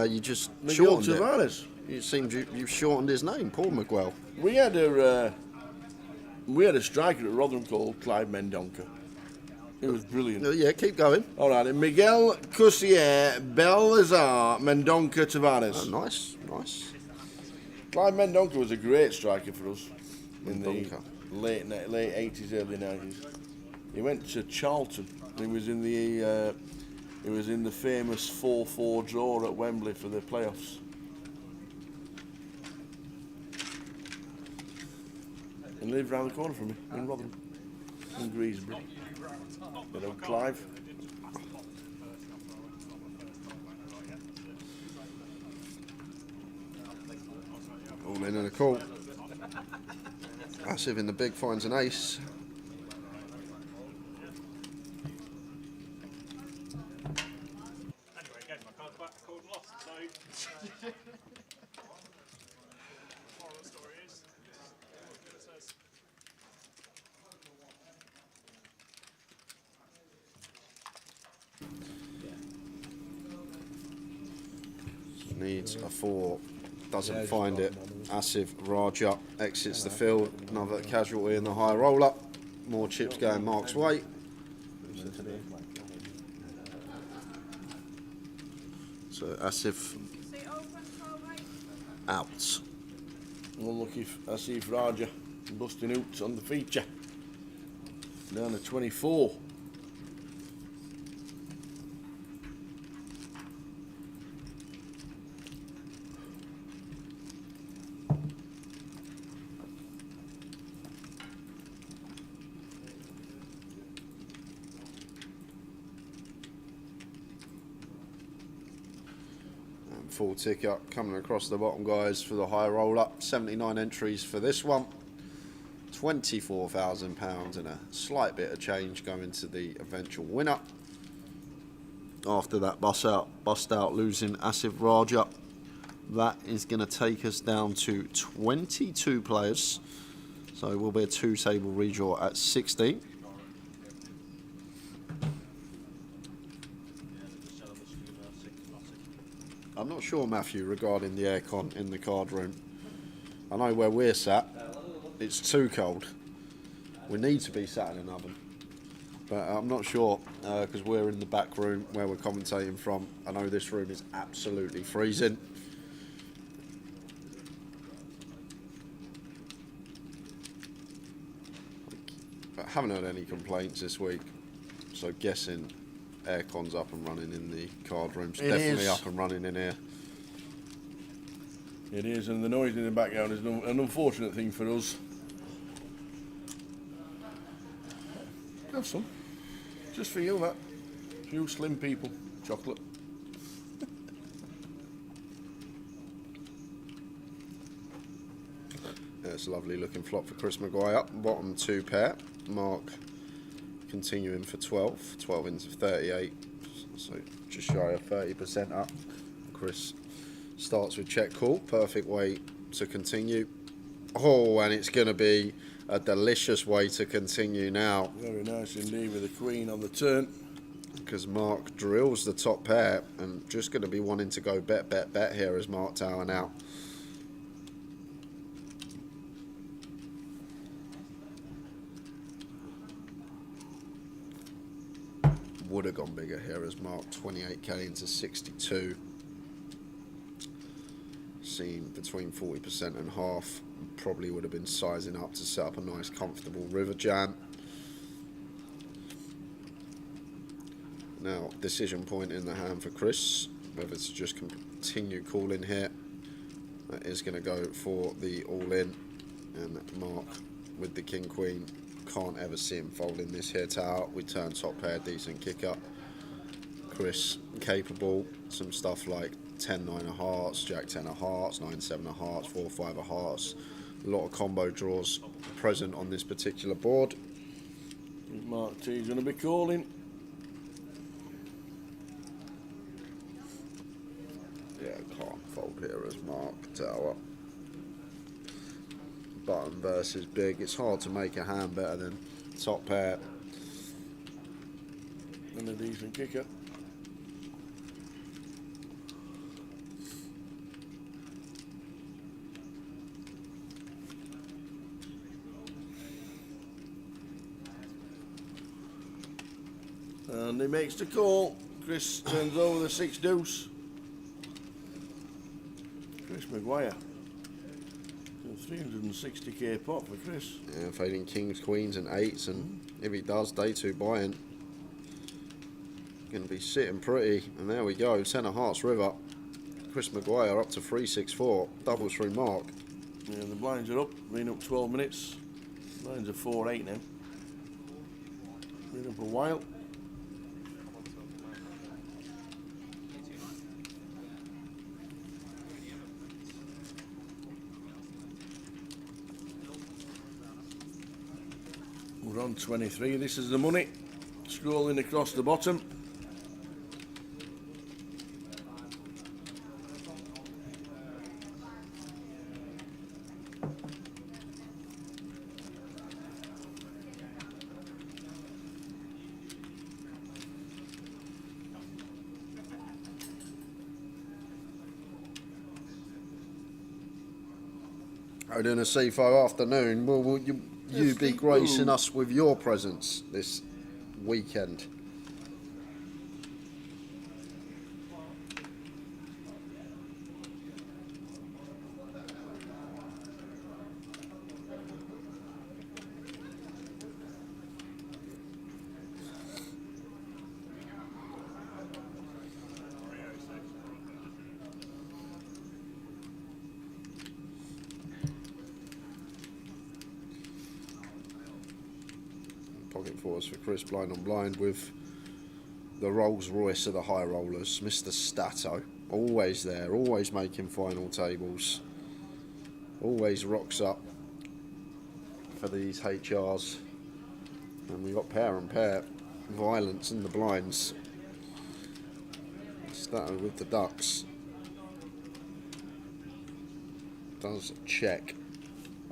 You just Miguel shortened Tavares. it. It seemed you shortened his name, Paul Miguel. We had a striker at Rotherham called Clive Mendonca. It was brilliant. Yeah, keep going. All right, Miguel Cusier Belazar Mendonca Tavares. Oh, nice. Clive Mendonca was a great striker for us in Mendonca. the late 80s, early 90s. He went to Charlton. He was in the famous 4-4 draw at Wembley for the playoffs. And lived round the corner from me in Rotherham, in Greensbury. You know, Clive. All in and a call. Massive in the big finds an ace. Anyway, again, my card's back, called and lost, so... moral of the story is, it says... Needs a 4. Doesn't find it. Asif Raja exits the field. Another casualty in the high roller. More chips going Mark's way. So Asif out. Unlucky Asif Raja busting out on the feature. Down to 24. Full ticker coming across the bottom, guys, for the high roll up. 79 entries for this one. £24,000 and a slight bit of change going to the eventual winner. After that bust out losing Asif Raja, that is going to take us down to 22 players. So it will be a 2-table redraw at 16. I'm not sure, Matthew, regarding the aircon in the card room. I know where we're sat, it's too cold. We need to be sat in an oven. But I'm not sure, because we're in the back room where we're commentating from. I know this room is absolutely freezing. But I haven't heard any complaints this week, so guessing aircon's up and running in the card rooms. Definitely up and running in here. It is, and the noise in the background is an unfortunate thing for us. Have some. Just for you, that. You slim people. Chocolate. It's a lovely looking flop for Chris Maguire. Bottom 2 pair. Mark continuing for 12 into 38, so just shy of 30% up. Chris starts with check call, perfect way to continue. Oh, and it's going to be a delicious way to continue now. Very nice indeed, with the queen on the turn. Because Mark drills the top pair and just going to be wanting to go bet here as Mark Tower now. Would have gone bigger here as Mark 28k into 62. Seen between 40% and half. Probably would have been sizing up to set up a nice comfortable river jam. Now, decision point in the hand for Chris, whether to just continue calling here. That is going to go for the all-in, and Mark with the king-queen. Can't ever see him folding this here tower. We turn top pair, decent kicker. Chris capable, some stuff like 10-9 of hearts, Jack 10 of hearts, 9-7 of hearts, 4-5 of hearts. A lot of combo draws present on this particular board. Mark T is going to be calling. Yeah, can't fold here as Mark Tower. Button versus big. It's hard to make a hand better than top pair. And a decent kicker. And he makes the call. Chris turns over the 6 deuce. Chris Maguire. 360k pot for Chris. Yeah, fading kings, queens and 8s, and if he does, day 2 buy-in. Going to be sitting pretty, and there we go, 10 of hearts river. Chris Maguire up to 364, doubles through Mark. Yeah, the blinds are up, been up 12 minutes. Blinds are 4-8 now. Been up a while. We're on 23, this is the money. Scrolling across the bottom. How are we doing a CFO afternoon? Will you be gracing us with your presence this weekend? pocket fours for Chris, blind on blind with the Rolls Royce of the high rollers, Mr. Stato. Always there, always making final tables. Always rocks up for these HRs. And we got pair and pair violence in the blinds. Stato with the ducks. Does check.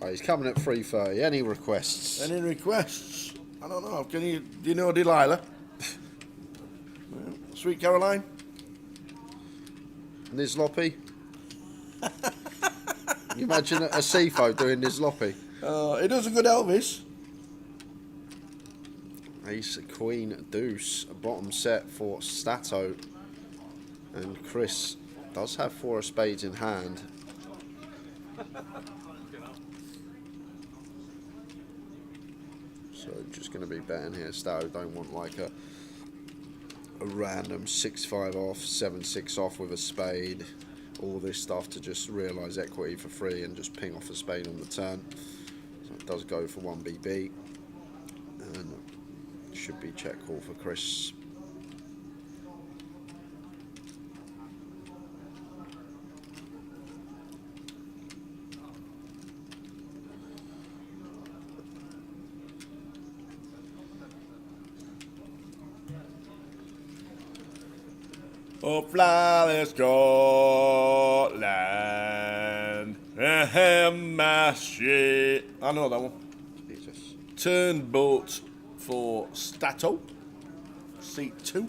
Oh, he's coming at 3:30. Any requests? Any requests? I don't know. Do you know Delilah? Sweet Caroline? Nizloppy? You imagine a CFO doing Nizloppy? He does a good Elvis. Ace, Queen, Deuce, a bottom set for Stato. And Chris does have 4 of spades in hand. So just going to be betting here. Stato don't want like a random 6-5 off, 7-6 off with a spade. All this stuff to just realise equity for free and just ping off a spade on the turn. So it does go for 1 BB. And should be check call for Chris. Oh, fly Scotland, my shit. I know that one. Jesus. Turn boat for Stato, seat 2.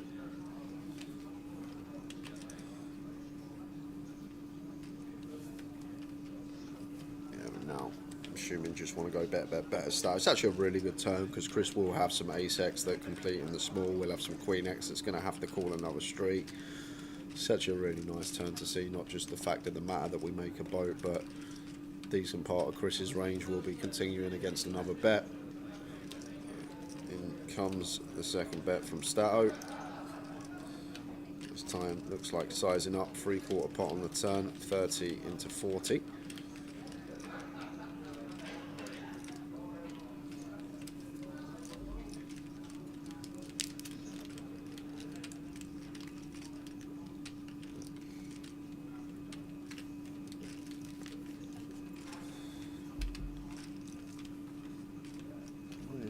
Yeah, but now I'm assuming just want to go better start. It's actually a really good turn because Chris will have some ace X that complete in the small. We'll have some queen X that's going to have to call another street. Such a really nice turn to see, not just the fact of the matter that we make a boat, but a decent part of Chris's range will be continuing against another bet. In comes the second bet from Stato. This time looks like sizing up, 3/4 pot on the turn, 30 into 40.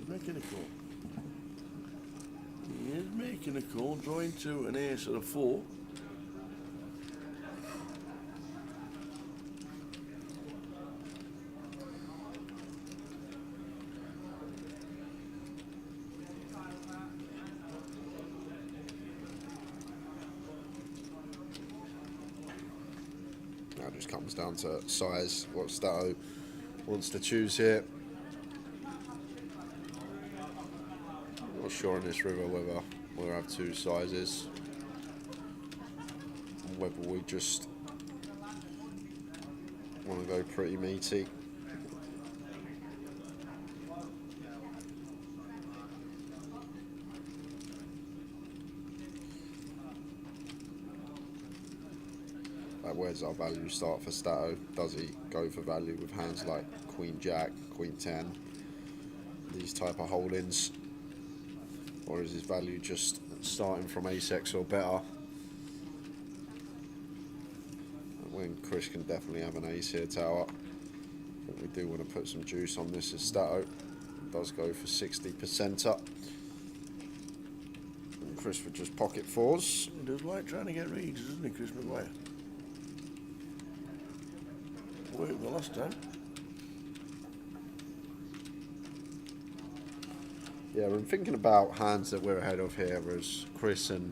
Making a call. He is making a call, drawing 2 an ace and a 4. Now it just comes down to size, what Stato wants to choose here. Not sure on this river whether we'll have 2 sizes, and whether we just want to go pretty meaty. Where's our value start for Stato? Does he go for value with hands like Queen Jack, Queen 10, these type of holdings? Or is his value just starting from ace X or better? When Chris can definitely have an ace here, tower. But we do want to put some juice on this as Stato. Does go for 60% up. And Chris would just pocket 4s. He does like trying to get reads, doesn't he, Chris McGuire? Worked the last time. Yeah, I'm thinking about hands that we're ahead of here as Chris and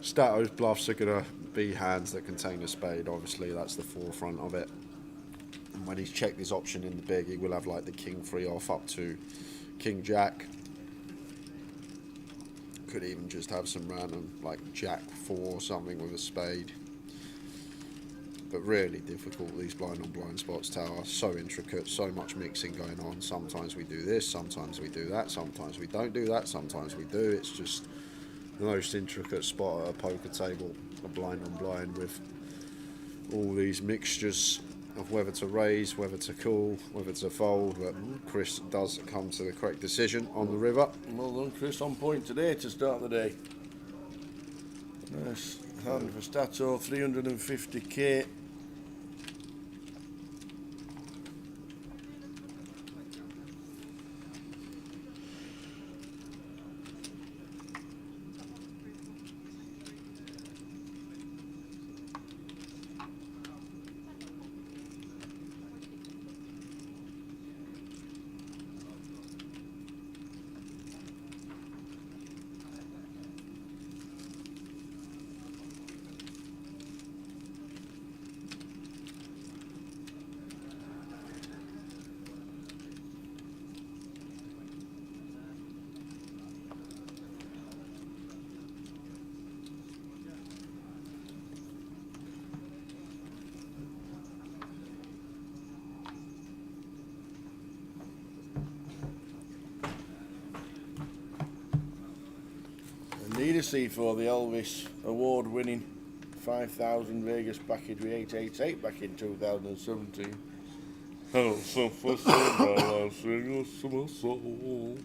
Stato's bluffs are going to be hands that contain a spade. Obviously, that's the forefront of it. And when he's checked his option in the big, he will have like the king 3 off up to king jack. Could even just have some random like jack 4 or something with a spade. But really difficult, these blind on blind spots, tower. So intricate, so much mixing going on. Sometimes we do this, sometimes we do that, sometimes we don't do that, sometimes we do. It's just the most intricate spot at a poker table, a blind on blind with all these mixtures of whether to raise, whether to call, whether to fold, but Chris does come to the correct decision on the river. Well done, Chris, on point today to start the day. Nice hand for Stato, 350k. Need a C for the Elvis award-winning 5,000 Vegas package with 888 back in 2017. Oh, so for I'll sing a summer song.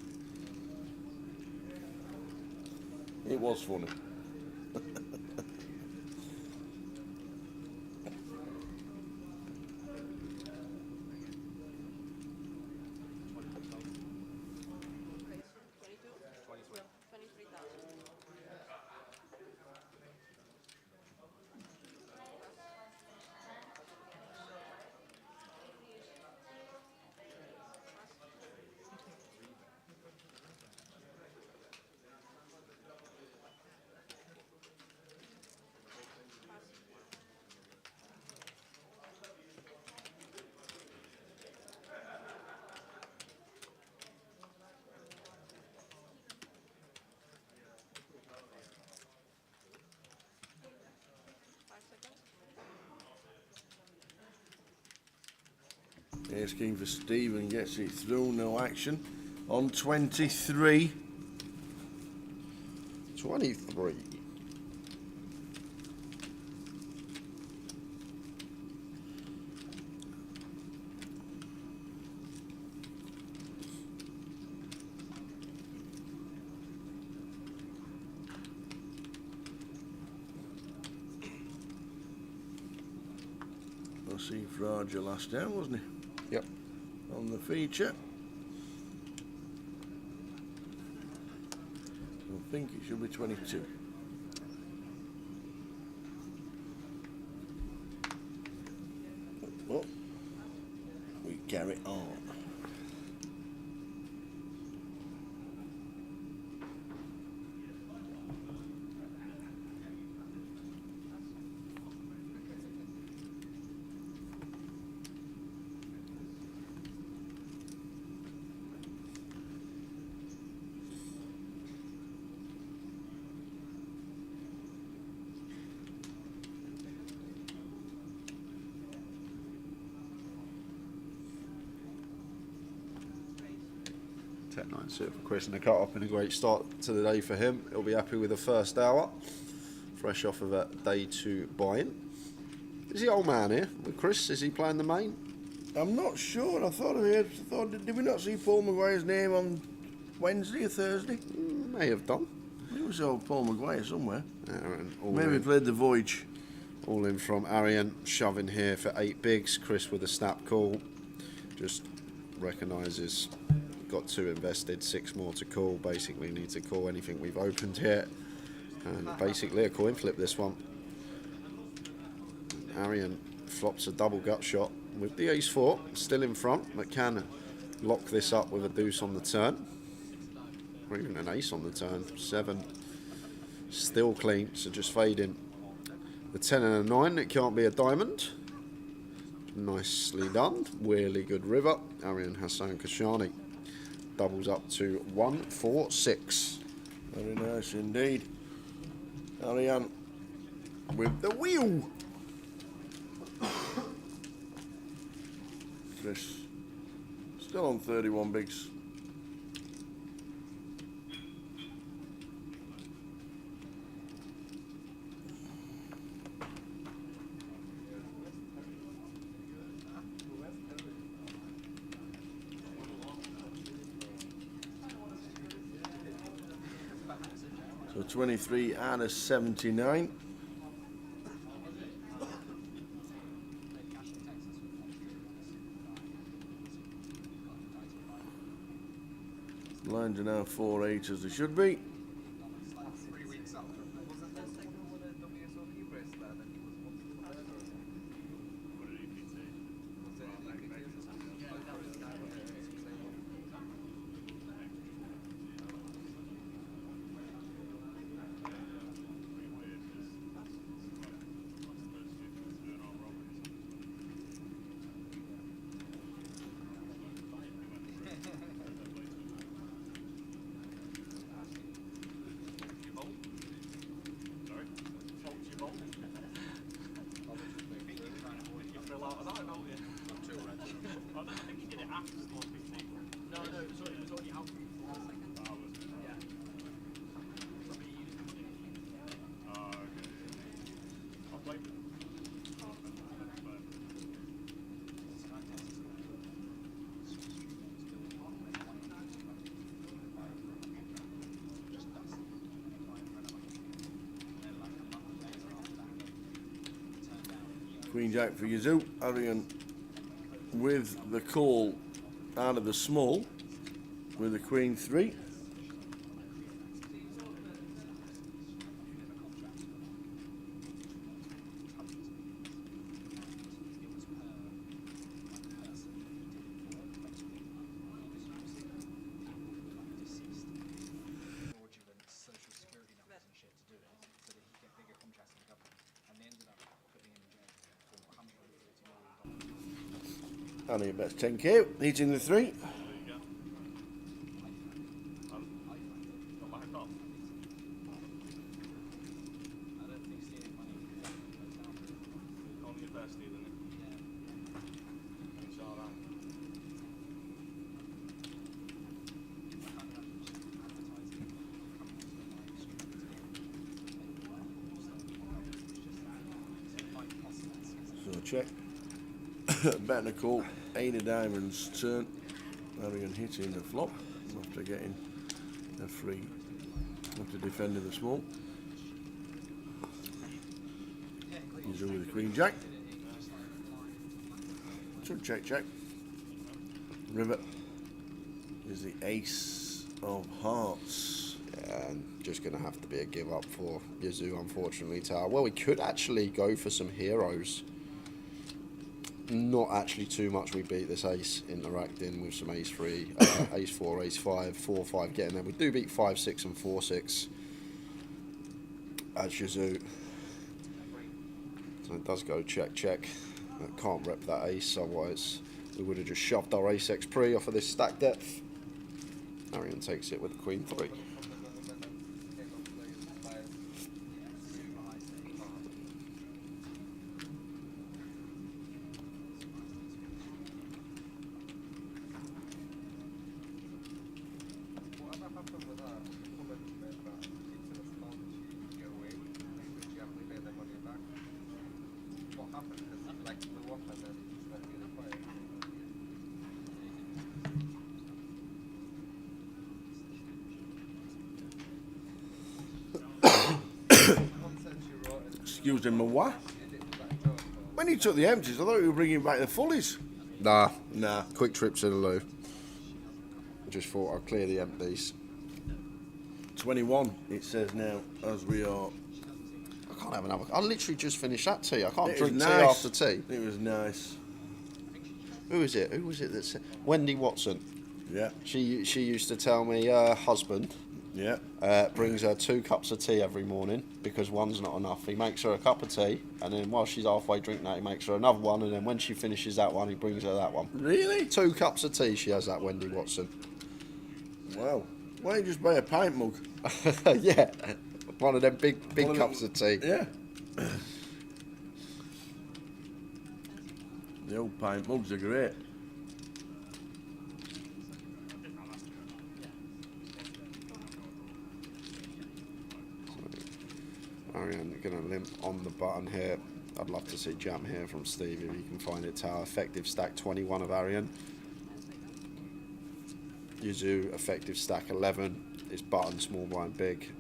It was funny. Ace King for Stephen, gets it through, no action. On 23. 23. I see Frager last down, wasn't he? Yep. On the feature. I think it should be 22. Well, we carry on. Tech 9 suit for Chris and the cut up in a great start to the day for him. He'll be happy with the first hour, fresh off of a day 2 buy-in. Is the old man here with Chris? Is he playing the main? I'm not sure. I thought did we not see Paul Maguire's name on Wednesday or Thursday? May have done. It was old Paul Maguire somewhere. All Maybe in, played the Voyage. all in from Arian, shoving here for 8 bigs. Chris with a snap call. Just recognises got 2 invested, 6 more to call. Basically need to call anything we've opened here. And basically a coin flip this one. Arian flops a double gut shot with the ace-4 still in front, but can lock this up with a deuce on the turn, or even an ace on the turn. 7 still clean, so just fading the 10 and a 9. It can't be a diamond. Nicely done. Really good river. Arian Hassan Kashani doubles up to 146. Very nice indeed. Ariane with the wheel. Chris still on 31 bigs. 23 out of 79. Lines are now 4-8 as they should be. 3 weeks up. Wasn't there second one a WSOP race there that he was wanting for better? What did EPT? Was it EPT or something? Yeah, that was that one. Pretty weird because that's supposed to be an arm robbery or something. Sorry? Faulty bolt? You fill out of that, don't you? I think you did it after score 15. No, it was already out before. Oh, was it? Yeah. Oh, okay. I'll blame it. Queen Jack for Yazoo. Arian with the call out of the small with the Queen 3. Fraudulent social security numbers and shit to do it, so that he could get bigger contracts in the government. And they ended up putting him in jail for $140 million. Only about 10k, hitting the 3. There you go. Got back off. I don't think stealing money goes down. Only your best, isn't it? It's alright. So check. Better call. 8 of diamonds turn. Arian hitting the flop after getting a free after defending the small. He's over the Queen Jack. So check. River is the ace of hearts. Yeah, and just going to have to be a give up for Yazoo, unfortunately. Tower. Well, we could actually go for some heroes. Not actually too much. We beat this ace, interacting with some ace 3, ace 4, ace 5, 4, 5, getting there. We do beat 5, 6 and 4, 6 as Yazoo. So it does go check. Can't rep that ace, otherwise we would have just shoved our ace x pre off of this stack depth. Arian takes it with the Queen 3. Whatever happened with that? Woman made that into a small to get away with it, but you have to pay their money back. What happened? Because like blew up and then it's not really quiet. Nonsense you wrote in Excuse me, what? did it with that joke, though. When you took the empties, I thought you were bringing back the fullies. Nah, Nah. quick trip to the loo. Just thought I'd clear the empties. 21, it says now, as we are. I can't have another. I literally just finished that tea. I can't It was drink tea nice. after tea. It was nice. Who is it? Who was it that said? Wendy Watson. Yeah, She used to tell me her husband yeah. brings her 2 cups of tea every morning because one's not enough. He makes her a cup of tea, and then while she's halfway drinking that, he makes her another one, and then when she finishes that one, he brings her that one. Really? 2 cups of tea she has, that Wendy Watson. Wow. Why don't you just buy a pint mug? Yeah, one of them big One of cups them- of tea. Yeah. The old pint mugs are great. Arian going to limp on the button here. I'd love to see jump here from Steve if you can find it. Tower effective stack 21 of Arian. Yazoo effective stack 11. It's button small blind big.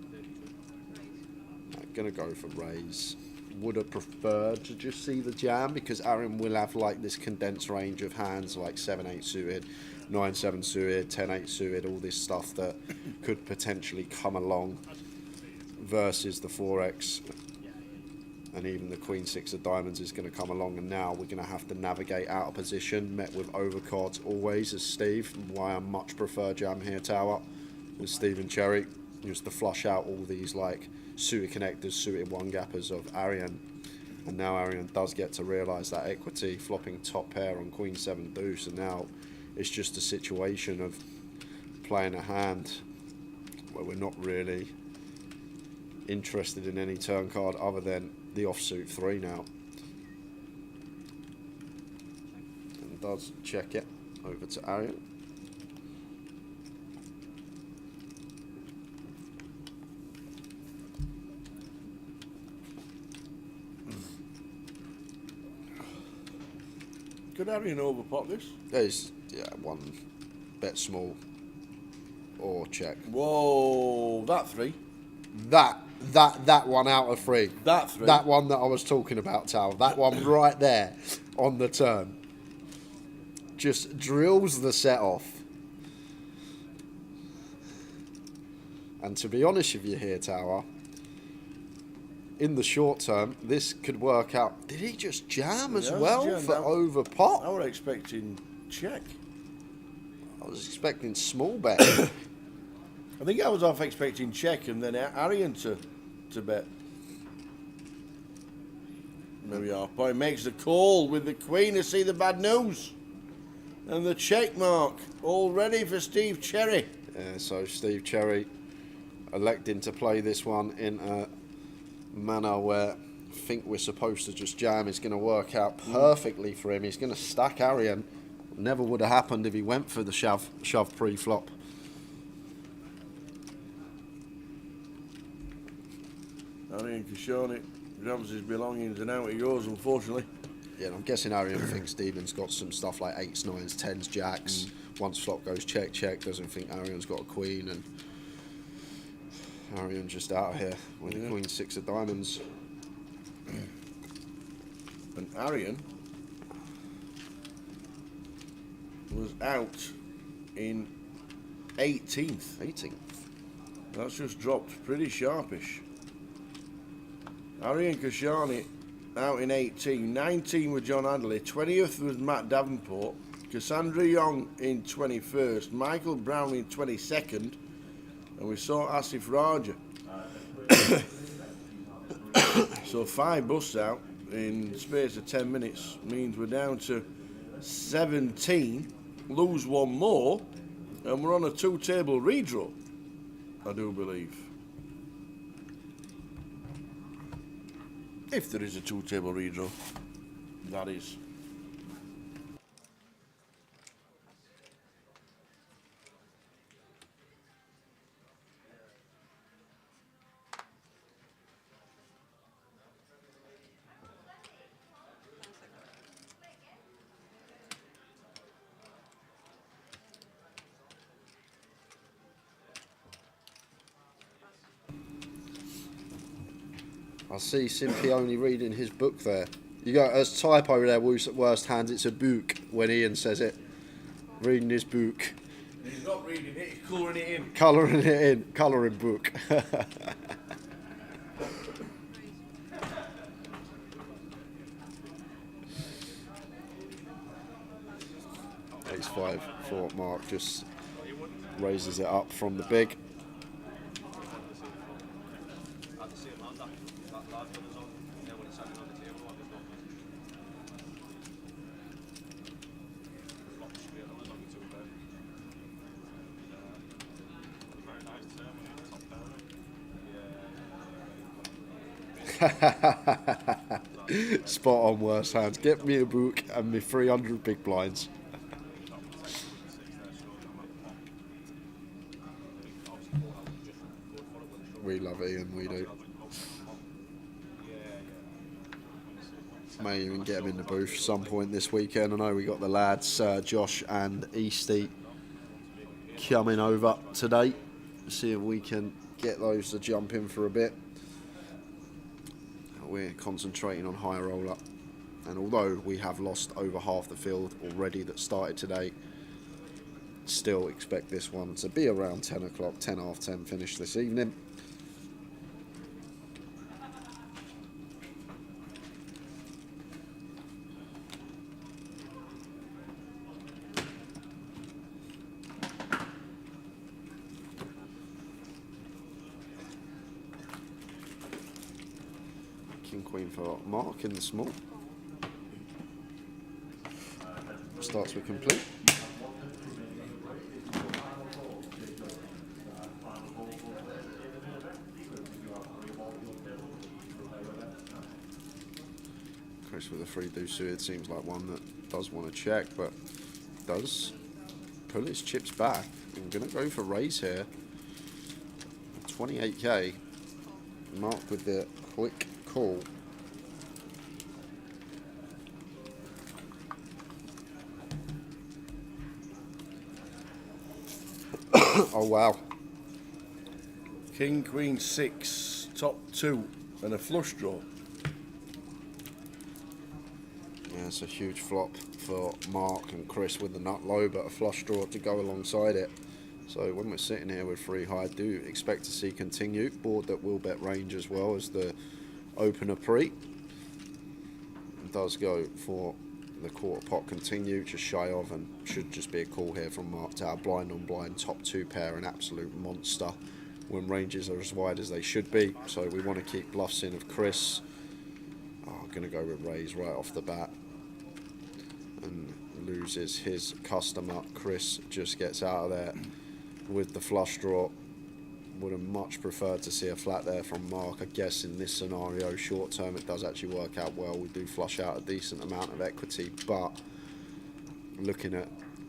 Going to go for raise. Would have preferred to just see the jam because Aaron will have like this condensed range of hands like 7-8 suited, 9-7 suited, 10-8 suited, all this stuff that could potentially come along versus the 4x and even the Queen 6 of diamonds is going to come along, and now we're going to have to navigate out of position, met with overcards always as Steve, why I much prefer jam here tower with Steve and Cherry, just to flush out all these like suited connectors, suited one gappers of Arian. And now Arian does get to realise that equity, flopping top pair on Queen 7 deuce, and now it's just a situation of playing a hand where we're not really interested in any turn card other than the offsuit 3 now. And does check it over to Arian. Could Arian overpot this? There's one bet small or check. Whoa, that 3. That one out of 3. That 3. That one that I was talking about, Tal. That one right there on the turn. Just drills the set off. And to be honest with you here, Tower, in the short term, this could work out. Did he just jam as well for over pot? I was expecting check. I was expecting small bet. I think I was off expecting check and then Arian to bet. There we are. Boy makes the call with the Queen to see the bad news. And the check mark all ready for Steve Cherry. Yeah, so Steve Cherry electing to play this one in a manner where I think we're supposed to just jam is going to work out perfectly for him. He's going to stack Arian. Never would have happened if he went for the shove pre-flop. Arian Kashani grabs his belongings and out he goes, unfortunately. Yeah, and I'm guessing Arian thinks Stephen's got some stuff like 8s, 9s, 10s, jacks. Once flop goes check, check, doesn't think Arian's got a queen, and Arian just out of here with the Queen 6 of diamonds. And Arian was out in 18th. 18th. That's just dropped pretty sharpish. Arian Kashani out in 18. 19 with John Adley. 20th was Matt Davenport. Cassandra Young in 21st. Michael Brown in 22nd. And we saw Asif Raja. So 5 busts out in the space of 10 minutes means we're down to 17. Lose one more. And we're on a 2-table redraw, I do believe. If there is a 2-table redraw, that is. I see Simpione reading his book there. You got a typo there, worst hands, it's a book when Ian says it. Reading his book. He's not reading it, he's colouring it in. Colouring it in, colouring book. Ace-5 for Mark, just raises it up from the big. Spot on, worst hands. Get me a book and me 300 big blinds. We love Ian, we do. May even get him in the booth some point this weekend. I know we got the lads, Josh and Easty, coming over today. See if we can get those to jump in for a bit. we're concentrating on high roller. And although we have lost over half the field already that started today, still expect this one to be around 10 o'clock, 10 half 10 finish this evening. King Queen for Mark in the small. Starts with complete. Chris with a 3 deuce suited seems like one that does want to check, but does pull his chips back. I'm going to go for raise here. 28k. Mark with the quick call. Oh wow. King, Queen, 6, top 2, and a flush draw. Yeah, it's a huge flop for Mark and Chris with the nut low, but a flush draw to go alongside it. So when we're sitting here with 3 high, do expect to see continue. Board that will bet range as well as the opener pre. It does go for the quarter pot continue, just shy of, and should just be a call here from Mark to our blind on blind top 2 pair, an absolute monster when ranges are as wide as they should be. So we want to keep bluffs in of Chris. I'm going to go with raise right off the bat and loses his customer. Chris just gets out of there with the flush draw. Would have much preferred to see a flat there from Mark. I guess in this scenario, short term, it does actually work out well. We do flush out a decent amount of equity, but looking at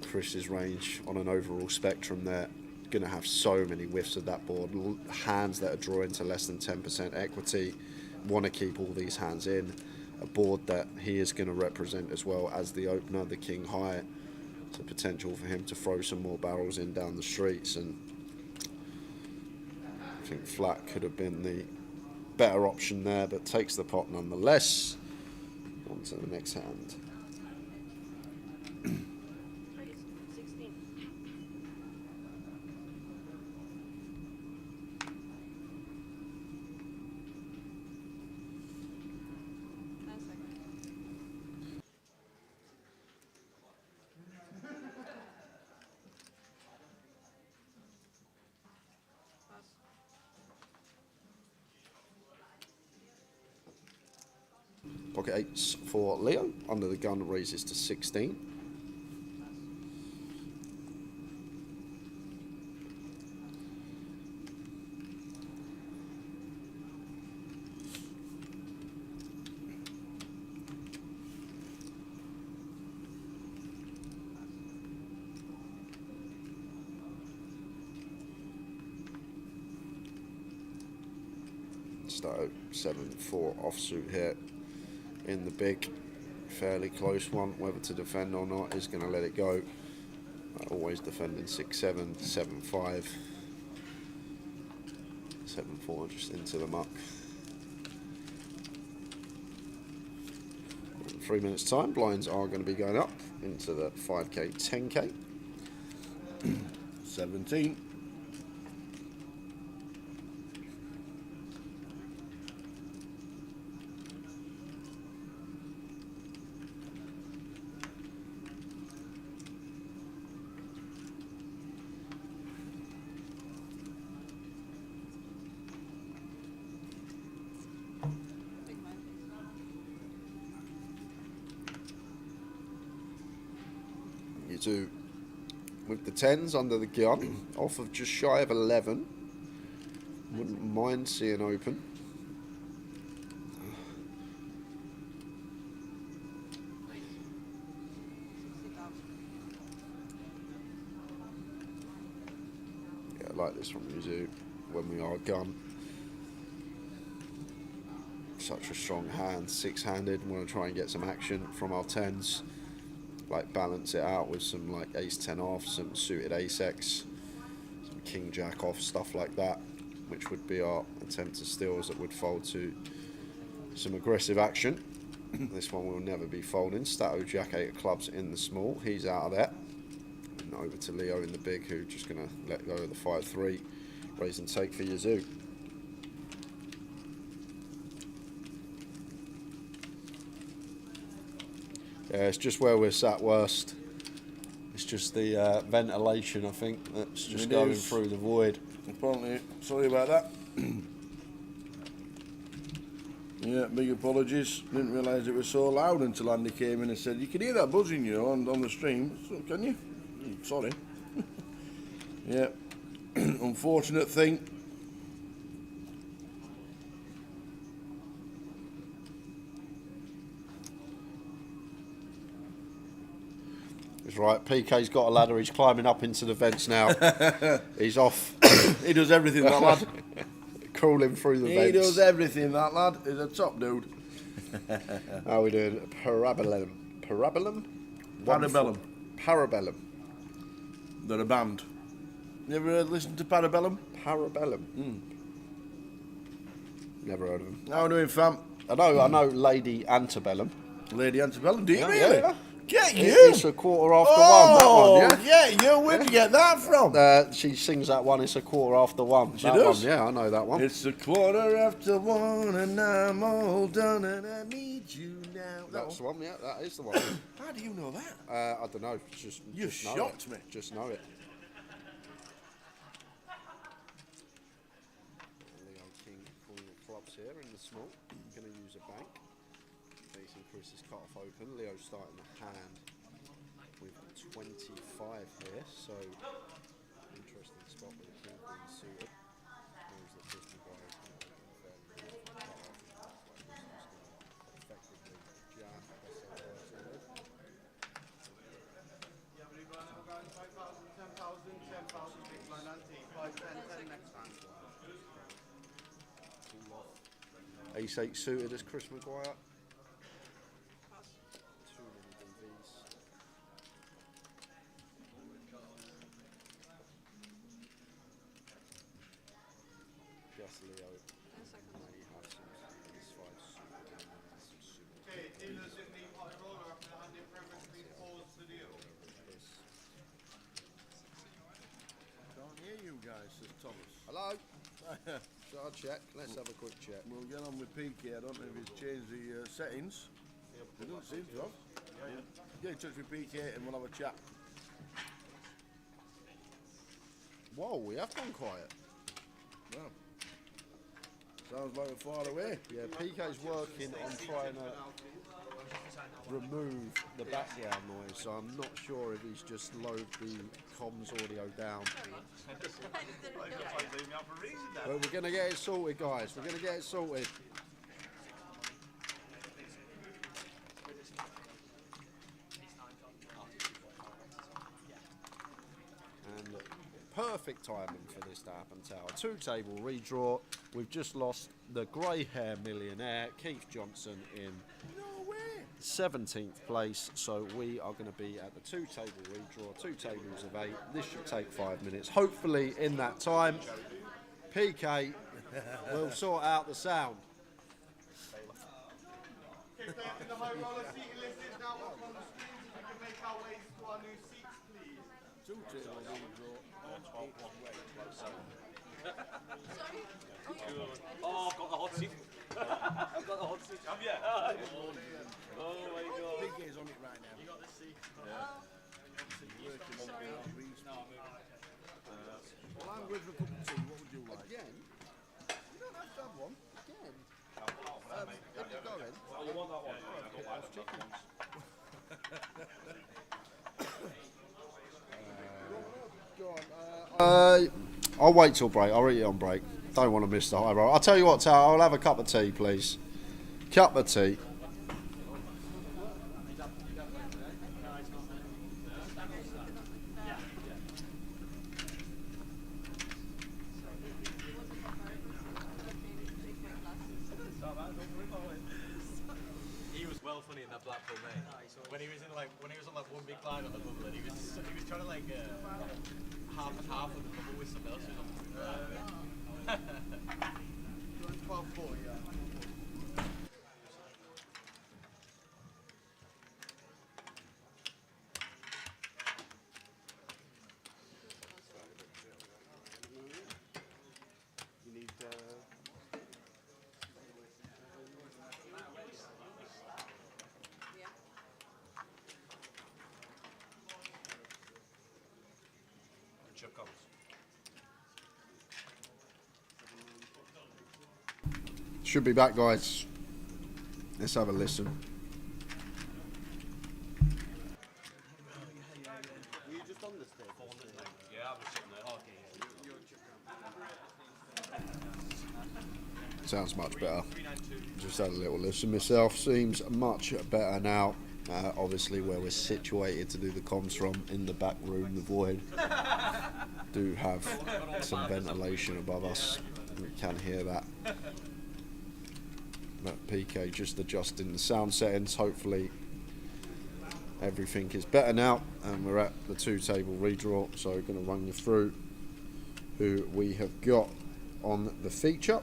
Chris's range on an overall spectrum there, going to have so many whiffs of that board. Hands that are drawing to less than 10% equity. Want to keep all these hands in. A board that he is going to represent as well as the opener, the king high. So potential for him to throw some more barrels in down the streets, and I think flat could have been the better option there, but takes the pot nonetheless. On to the next hand. 16. Pocket 8s for Leo. Under the gun raises to 16. Start 7-4 offsuit here in the big, fairly close one. Whether to defend or not is going to let it go. Always defending 6-7, 7-5, 7-4 just into the muck. In 3 minutes time, blinds are going to be going up into the 5k, 10k. 17. You do with the 10s under the gun, off of just shy of 11. Wouldn't mind seeing open. Yeah, I like this from Yuzu when we are gun. Such a strong hand, 6-handed. Want to try and get some action from our 10s. Like balance it out with some like ace 10 off, some suited ace x, some king jack off, stuff like that, which would be our attempt to steals that would fold to Some aggressive action. This one will never be folding. Stato Jack 8 of clubs in the small. He's out of there. And over to Leo in the big, who's just going to let go of the 5-3. Raise and take for Yazoo. Yeah, it's just where we're sat worst. It's just the ventilation, I think, that's just going through the void. Apparently, sorry about that. Yeah, big apologies. Didn't realise it was so loud until Andy came in and said, "You can hear that buzzing, you know, on the stream." So, can you? Sorry. Yeah, unfortunate thing. That's right, PK's got a ladder, he's climbing up into the vents now. He's off. He does everything, that lad. Crawling through the vents. He does everything, that lad. He's a top dude. How are we doing? Parabellum. Parabellum? Parabellum. Parabellum. They're a band. You ever listen to Parabellum? Parabellum. Never heard of them. How are we doing, fam? I know Lady Antebellum. Lady Antebellum, do you Yeah, really? yeah. Get you! It's a quarter after one, that one, yeah? Yeah, where'd you get that from? She sings that one, it's a quarter after one. She that does? One, yeah, I know that one. It's a quarter after one and I'm all done and I need you now. That's the one, yeah, that is the one. How do you know that? I don't know, You just know shocked it. me. Just know it. Leo King calling the clubs here in the small. Going to use a bank. Facing Chris's cut-off open. Leo starting the hand with 25 here, so interesting spot with the king being suited. Knows that Chris Maguire is going to open fairly well for the cut-off. Effectively jam. Ace-8 suited as Chris Maguire. Too many DVs. Just Leo may have some ace-5 suited and some suited. Okay, dealers in the high roller after the hand in progress, please pause the deal. Can't hear you guys, says Thomas. Hello? Shall I check? Let's have a quick check. We'll get on with PK. I don't know if he's changed the settings. He doesn't seem to have. Get in touch with PK and we'll have a chat. Whoa, we have gone quiet. Well, sounds like we're far away. Yeah, PK's working on trying to remove the background noise, so I'm not sure if he's just lowered the comms audio down. But we're going to get it sorted, guys. We're going to get it sorted. And perfect timing for this to happen, Tower. Two-table redraw. We've just lost the grey hair millionaire, Keith Johnson, in 17th place, so we are going to be at the two-table redraw, 2 tables of 8. This should take 5 minutes. Hopefully, in that time, PK will sort out the sound. Okay, players in the high roller seat list is now up on the screen. If we can make our way to our new seats, please. Two-table redraw. Oh, I've got the hot seat. I've got the hot seat. Have you? Oh my god. PK's on it right now. You got the seat? Yeah. Well, I'm going for a cup of tea. What would you like? Again? You don't have to have one. Again? If you're going. Oh, you want that one? I'll wait till break. I'll eat it on break. Don't want to miss the high roll. I'll tell you what, Tao, I'll have a cup of tea, please. Cup of tea. He was well funny in that Blackpool mate. When he was on like one big line on the bubble, and he was trying to like half and half of the bubble with some else. 12-4, yeah. chip comes. Should be back, guys. Let's have a listen. Yeah, I was sitting there. Okay. Sounds much better. Just had a little listen myself. Seems much better now. Obviously, where we're situated to do the comms from, in the back room, the void, do have some ventilation above us. We can hear that. But PK just adjusting the sound settings. Hopefully, everything is better now, and we're at the 2-table redraw. So, we're going to run you through who we have got on the feature.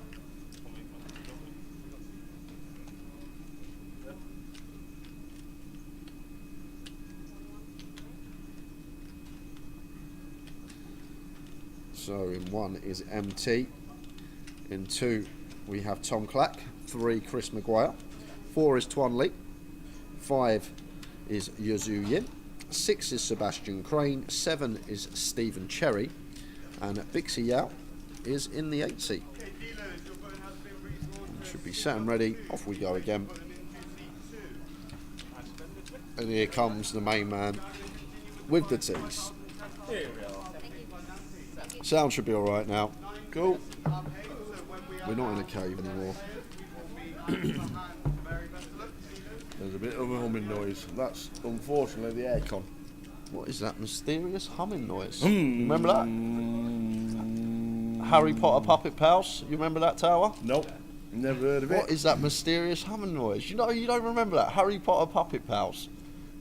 So in 1 is MT, in 2 we have Tom Clack, 3 Chris Maguire, 4 is Tuan Lee, 5 is Yuzu Yin, 6 is Sebastian Crane, 7 is Stephen Cherry, and Bixie Yao is in the 8 seat. Should be set and ready, off we go again. And here comes the main man with the tees. Sound should be alright now. Cool. We're not in a cave anymore. There's a bit of a humming noise. That's unfortunately the aircon. What is that mysterious humming noise? Remember that? Harry Potter Puppet Pals? You remember that, Tower? Nope, never heard of it. What is that mysterious humming noise? You know, you don't remember that? Harry Potter Puppet Pals.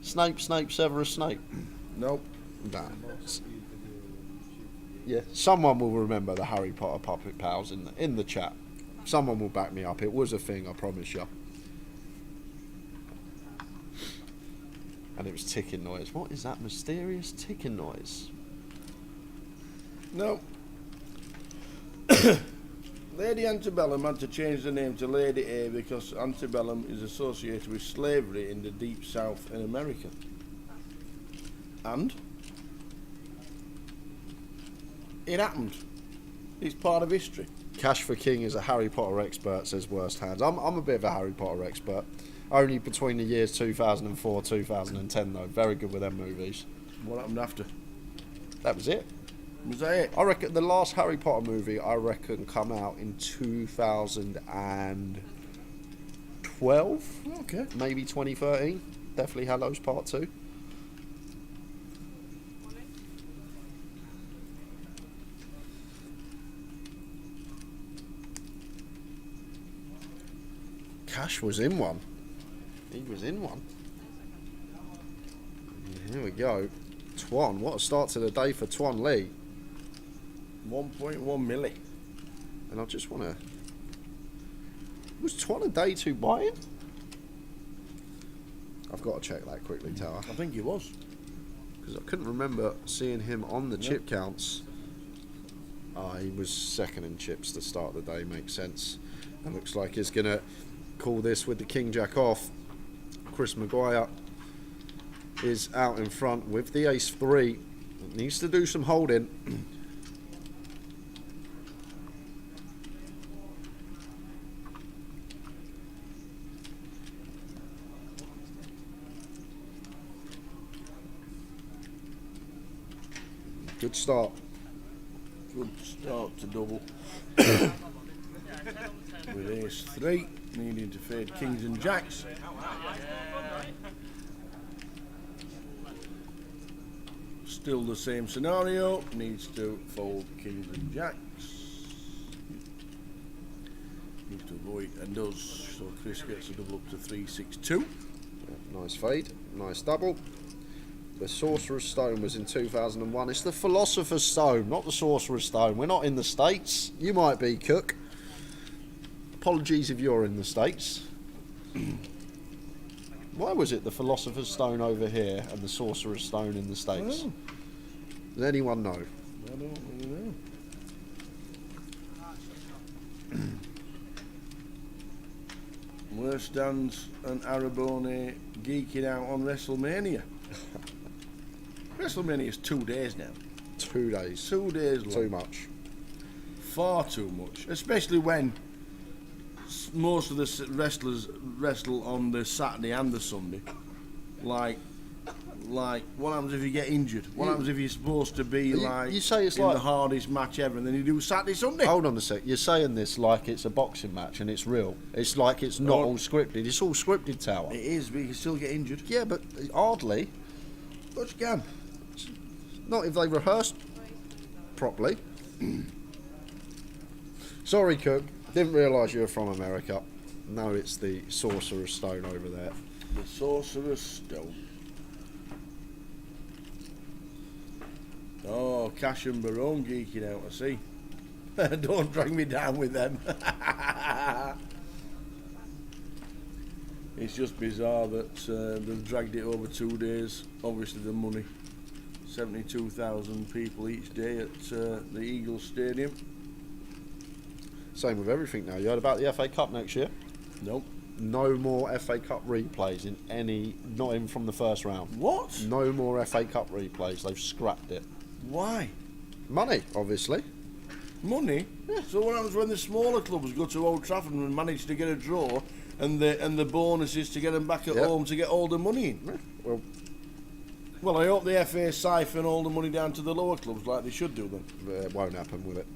Snape, Severus Snape. Nope. Nah. Yeah, someone will remember the Harry Potter Puppet Pals in the chat. Someone will back me up. It was a thing, I promise you. And it was ticking noise. What is that mysterious ticking noise? No. Lady Antebellum had to change the name to Lady A because antebellum is associated with slavery in the deep south in America. And it happened. It's part of history. Cash for King is a Harry Potter expert, says Worst Hands. I'm a bit of a Harry Potter expert. Only between the years 2004, 2010 though. Very good with them movies. What happened after? That was it. Was that it? I reckon the last Harry Potter movie, come out in 2012. Okay. Maybe 2013. Definitely Hallows Part 2. Cash was in one. He was in one. Here we go. Tuan, what a start to the day for Tuan Lee. 1.1 milli. And I just want to... Was Tuan a day 2 buy-in? I've got to check that quickly, Tower. I think he was. Because I couldn't remember seeing him on the chip counts. He was second in chips to start the day, makes sense. And looks like he's going to call this with the King Jack off. Chris Maguire is out in front with the ace 3. Needs to do some holding. Good start. Good start to double. With ace 3, needing to fade kings and jacks. Still the same scenario, needs to fold kings and jacks. Needs to avoid and does, so Chris gets a double up to 3-6-2. Yeah, nice fade, nice double. The Sorcerer's Stone was in 2001. It's the Philosopher's Stone, not the Sorcerer's Stone. We're not in the States. You might be, Cook. Apologies if you're in the States. Why was it the Philosopher's Stone over here and the Sorcerer's Stone in the States? Oh. Does anyone know? I don't really know. Worst Dance and Arabone geeking out on WrestleMania. WrestleMania is 2 days now. 2 days. 2 days long. Too much. Far too much. Especially when most of the wrestlers wrestle on the Saturday and the Sunday. Like, what happens if you get injured? What happens if you're supposed to be you say it's in like the hardest match ever, and then you do Saturday, Sunday? Hold on a sec. You're saying this like it's a boxing match and it's real. It's like it's not all scripted. It's all scripted, Tower. It is, but you can still get injured. Yeah, but hardly. But you can. Not if they rehearsed properly. Sorry, Cook. Didn't realise you were from America. No, it's the Sorcerer's Stone over there. The Sorcerer's Stone. Oh, Cash and Barone geeking out, I see. Don't drag me down with them. It's just bizarre that they've dragged it over 2 days. Obviously the money. 72,000 people each day at the Eagles Stadium. Same with everything now. You heard about the FA Cup next year? Nope. No more FA Cup replays in any, not even from the first round. What? No more FA Cup replays. They've scrapped it. Why? Money, obviously. Money? Yeah. So what happens when the smaller clubs go to Old Trafford and manage to get a draw, and the bonus is to get them back at home to get all the money in? Yeah. Well, I hope the FA siphon all the money down to the lower clubs like they should do then. It won't happen, will it?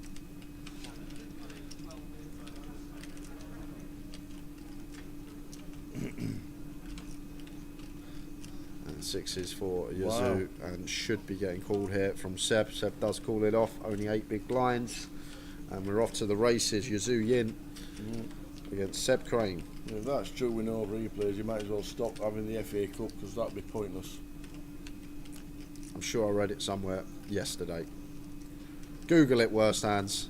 And 6s for Yazoo, and should be getting called here from Seb. Seb does call it off. Only 8 big blinds, and we're off to the races. Yazoo Yin against Seb Crane. If that's true with no replays, you might as well stop having the FA Cup, because that'd be pointless. I'm sure I read it somewhere yesterday. Google it, worst hands.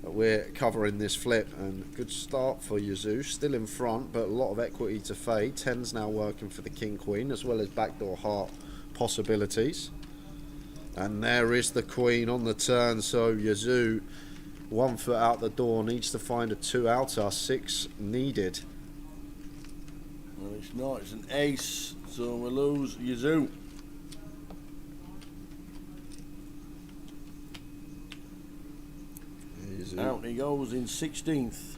But we're covering this flip, and good start for Yazoo. Still in front, but a lot of equity to fade. 10's now working for the King Queen, as well as backdoor heart possibilities. And there is the Queen on the turn, so Yazoo, 1 foot out the door, needs to find a 2 outer. 6 needed. Well, it's not, it's an ace, so we lose Yazoo. Out he goes in 16th.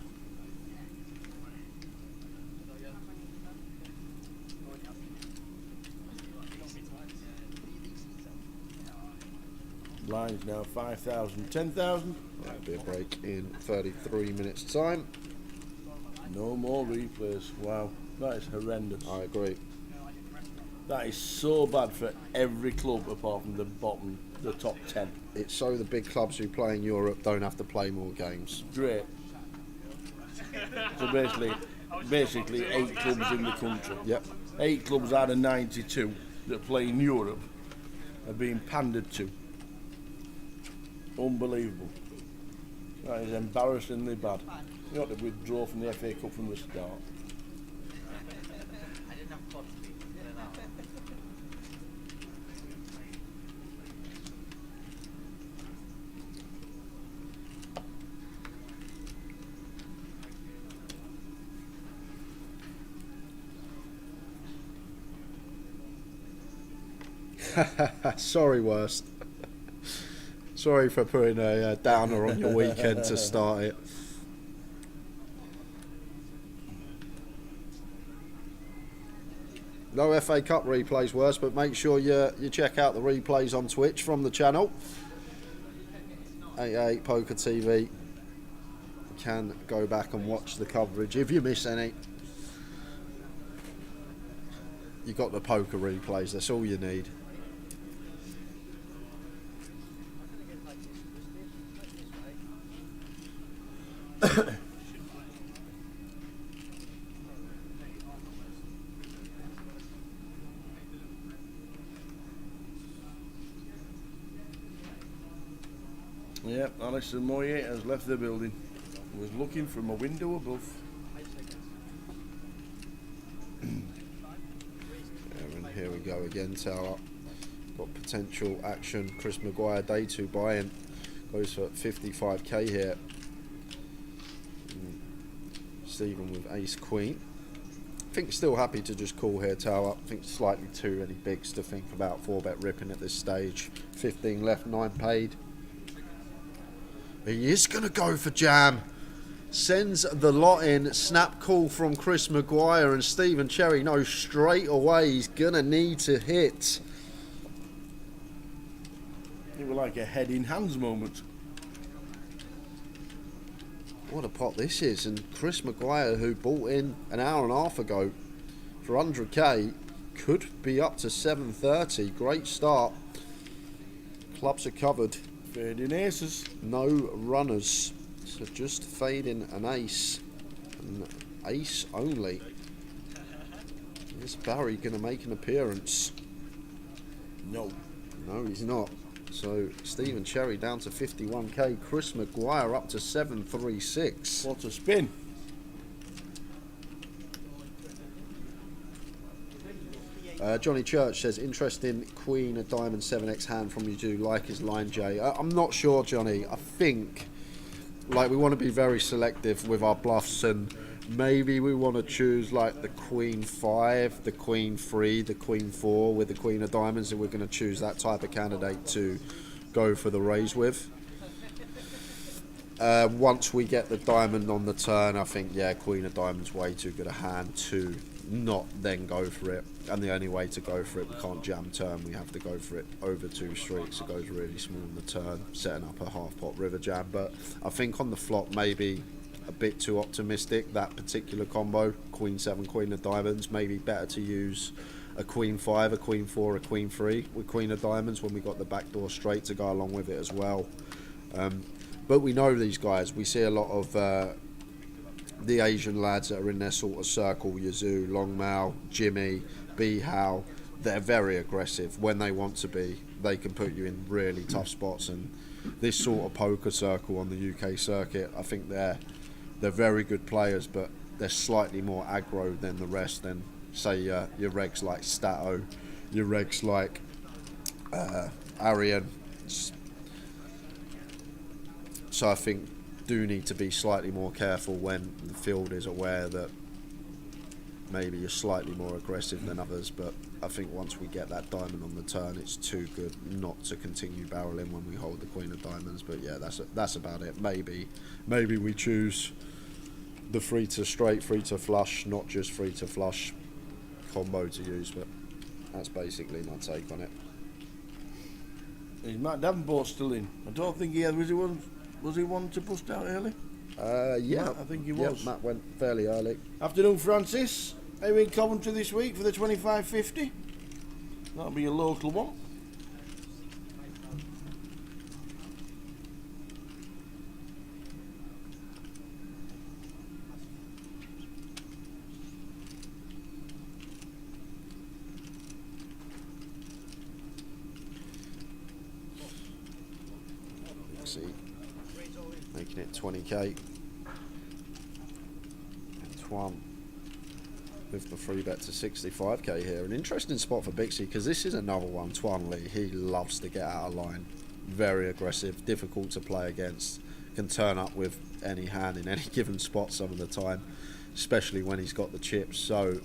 Blinds now 5,000, 10,000. That'll be a break in 33 minutes time. No more replays. Wow, that is horrendous. I agree. That is so bad for every club apart from the bottom, the top 10. It's so the big clubs who play in Europe don't have to play more games. Great. So basically 8 clubs in the country. Yep. 8 clubs out of 92 that play in Europe are being pandered to. Unbelievable. That is embarrassingly bad. You ought to withdraw from the FA Cup from the start. Sorry, worst. Sorry for putting a downer on your weekend to start it. No FA Cup replays, worse, but make sure you check out the replays on Twitch from the channel. 88 Poker TV. You can go back and watch the coverage if you miss any. You got the poker replays, that's all you need. Yep, Alison Moyet has left the building. Was looking from a window above. And here we go again, Tower. Got potential action. Chris Maguire, day 2 buy-in. Goes for 55k here. Stephen with ace queen. think still happy to just call here tower. I think slightly too many bigs to think about 4-bet ripping at this stage. 15 left, 9 paid. He is going to go for jam. Sends the lot in. Snap call from Chris Maguire, and Stephen Cherry knows straight away he's going to need to hit. It was like a head in hands moment. What a pot this is. And Chris Maguire, who bought in an hour and a half ago for 100k, could be up to 730. Great start. Clubs are covered. Fading aces. No runners. So just fading an ace. An ace only. Is Barry going to make an appearance? No. No, he's not. So Stephen Cherry down to 51k. Chris Maguire up to 736. What a spin. Johnny Church says, interesting Queen of Diamond 7x hand from you do like his line J. I'm not sure, Johnny. I think like we want to be very selective with our bluffs, and maybe we want to choose like the Queen 5, the Queen 3, the Queen 4 with the Queen of Diamonds, and we're going to choose that type of candidate to go for the raise with. Once we get the diamond on the turn, I think, yeah, Queen of Diamonds way too good a hand to not then go for it. And the only way to go for it, we can't jam turn, we have to go for it over 2 streets. It goes really small on the turn, setting up a half pot river jam. But I think on the flop, maybe a bit too optimistic, that particular combo, Queen 7, Queen of Diamonds. Maybe better to use a Queen 5, a Queen 4, a Queen 3 with Queen of Diamonds when we got the backdoor straight to go along with it as well. But we know these guys. We see a lot of the Asian lads that are in their sort of circle, Yazoo, Long Mao, Jimmy, B Howe. They're very aggressive when they want to be. They can put you in really tough spots, and this sort of poker circle on the UK circuit, I think they're very good players, but they're slightly more aggro than the rest than say your regs like Stato, your regs like Arian. So I think do need to be slightly more careful when the field is aware that maybe you're slightly more aggressive than others. But I think once we get that diamond on the turn, it's too good not to continue barreling when we hold the Queen of Diamonds. But yeah, that's about it. Maybe we choose the free to straight, free to flush, not just free to flush combo to use. But that's basically my take on it. Is Matt Davenport still in? I don't think he had. Was he one to bust out early? Yeah, Matt, I think he was. Matt went fairly early. Afternoon, Francis. Are you in Coventry this week for the 25.50? That'll be a local one. See, making it 20k. Antoine with the free bet to 65k here. An interesting spot for Bixie, because this is another one. Tuan Lee, he loves to get out of line. Very aggressive, difficult to play against. Can turn up with any hand in any given spot some of the time, especially when he's got the chips. So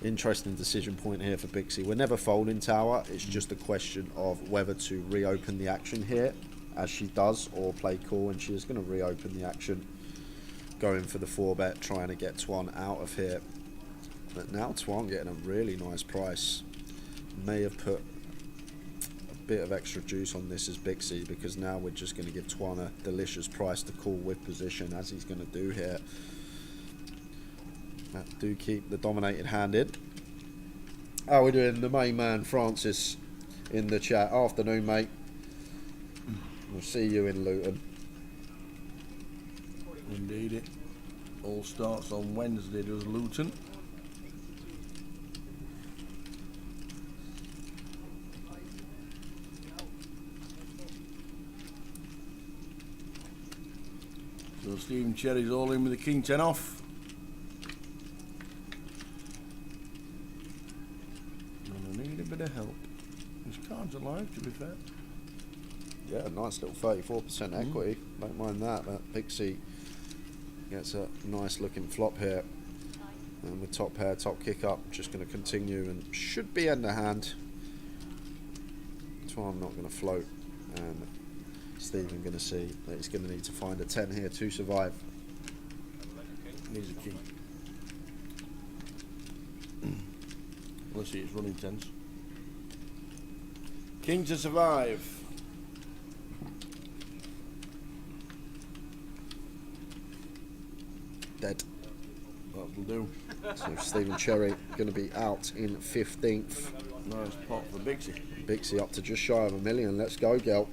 interesting decision point here for Bixie. We're never folding tower. It's just a question of whether to reopen the action here, as she does, or play cool, and she is going to reopen the action, going for the 4-bet, trying to get Tuan out of here. But now Tuan getting a really nice price. May have put a bit of extra juice on this as Bixie, because now we're just going to give Tuan a delicious price to call with position, as he's going to do here. Do keep the dominated hand in. How are we doing? The main man Francis in the chat. Afternoon, mate. We'll see you in Luton. Indeed, it all starts on Wednesday, does Luton. So Stephen Cherry's all in with the King 10 off. And I need a bit of help. His cards alive, to be fair. Yeah, nice little 34% equity. Don't mind that. But Pixie gets a nice looking flop here. And with top pair, top kick up, just going to continue and should be end the hand. That's why I'm not going to float. And Stephen going to see that he's going to need to find a 10 here to survive. Needs a king. Let's see, it's running tens. King to survive. Dead. That'll do. So Stephen Cherry going to be out in 15th. Nice pot for Bixie. Bixie up to just shy of $1 million. Let's go, girl.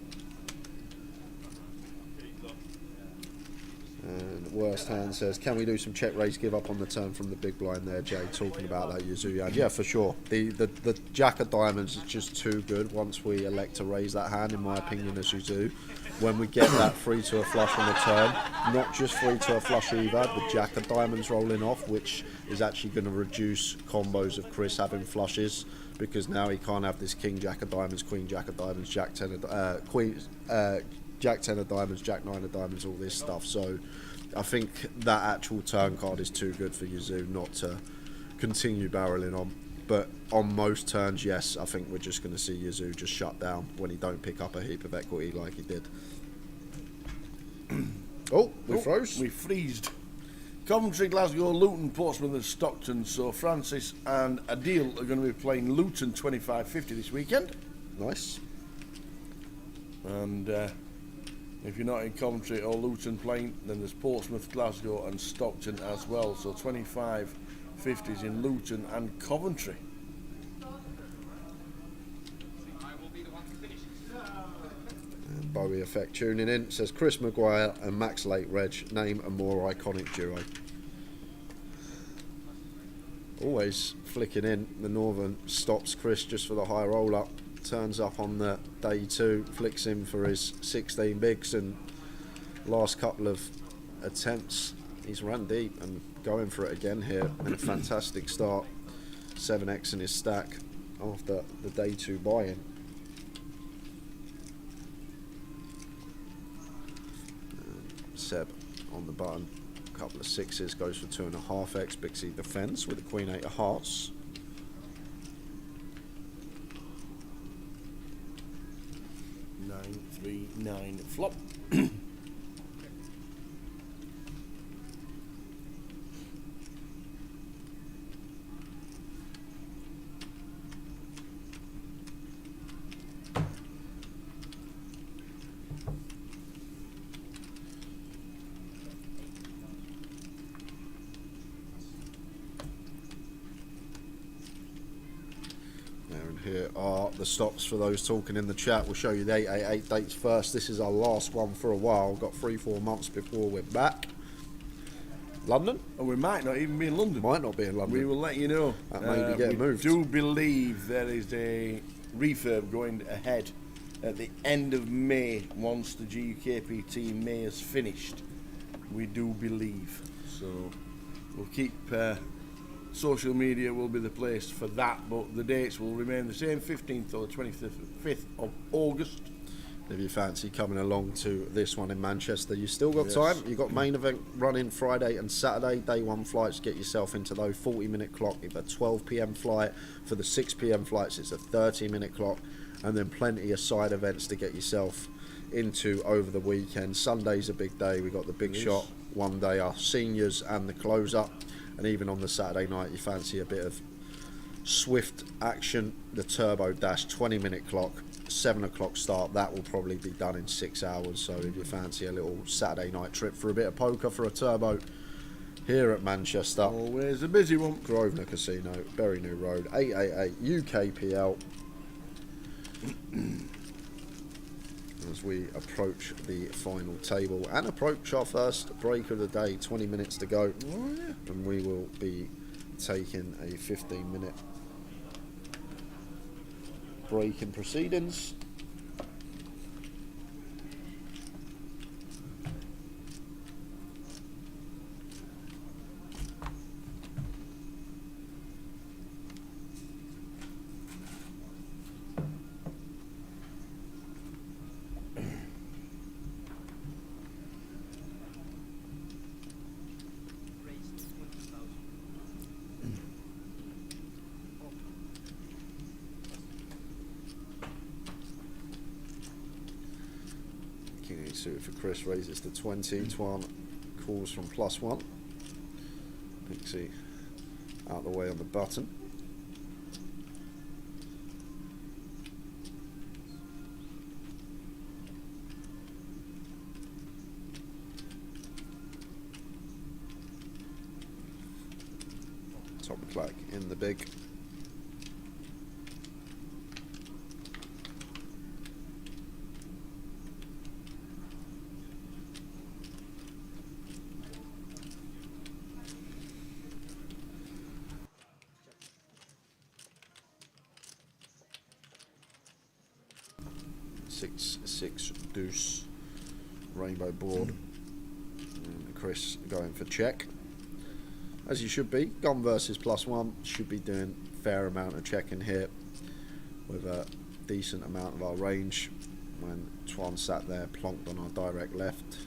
And worst hand says, can we do some check raise give up on the turn from the big blind there, Jay, talking about that Yazoo hand. Yeah, for sure. The Jack of Diamonds is just too good once we elect to raise that hand, in my opinion, as Yazoo. When we get that free to a flush on the turn, not just free to a flush either, the Jack of Diamonds rolling off, which is actually going to reduce combos of Chris having flushes, because now he can't have this King Jack of Diamonds, Queen Jack of Diamonds, Jack 10 of Queen Jack 10 of Diamonds, Jack 9 of Diamonds, all this stuff. So I think that actual turn card is too good for Yazoo not to continue barreling on. But on most turns, yes, I think we're just going to see Yazoo just shut down when he don't pick up a heap of equity like he did. Oh, we froze. We freezed. Coventry, Glasgow, Luton, Portsmouth and Stockton. So Francis and Adil are going to be playing Luton 25-50 this weekend. Nice. And if you're not in Coventry or Luton playing, then there's Portsmouth, Glasgow and Stockton as well. So 25-50s in Luton and Coventry. And Bowie Effect tuning in. Says Chris Maguire and Max Late Reg, name a more iconic duo. Always flicking in. The Northern stops Chris just for the high roll up. Turns up on the day 2, flicks in for his 16 bigs, and last couple of attempts he's run deep and going for it again here, and a fantastic start. 7x in his stack after the day 2 buy-in. Seb on the button, a couple of 6s, goes for 2.5x. Bixie defends with the Queen 8 of hearts. 9-3-9 flop. Here are the stops for those talking in the chat. We'll show you the 888 dates first. This is our last one for a while. Got 3-4 months before we're back. London? And we might not even be in London. Might not be in London. We will let you know. That may be getting moved. We do believe there is a refurb going ahead at the end of May once the GUKPT May has finished. We do believe. So we'll keep... social media will be the place for that, but the dates will remain the same, 15th or 25th of August. If you fancy coming along to this one in Manchester, you still got time. You've got main event running Friday and Saturday. Day 1 flights, get yourself into those 40-minute clock. If a 12 p.m. flight, for the 6 p.m. flights, it's a 30-minute clock, and then plenty of side events to get yourself into over the weekend. Sunday's a big day. We got the big shot one day, our seniors and the close-up. And even on the Saturday night, you fancy a bit of swift action. The Turbo Dash 20-minute clock, 7 o'clock start. That will probably be done in 6 hours. So if you fancy a little Saturday night trip for a bit of poker for a turbo here at Manchester. Always a busy one. Grosvenor Casino, Berry New Road, 888 UKPL. As we approach the final table and approach our first break of the day, 20 minutes to go, and we will be taking a 15-minute break in proceedings. King 8 suited for Chris, raises to 20. Twan calls from +1. Pixie out the way on the button. Tom Clark in the big. Six deuce rainbow board, and Chris going for check, as you should be. Gone versus +1, should be doing a fair amount of checking here with a decent amount of our range. When Twan sat there plonked on our direct left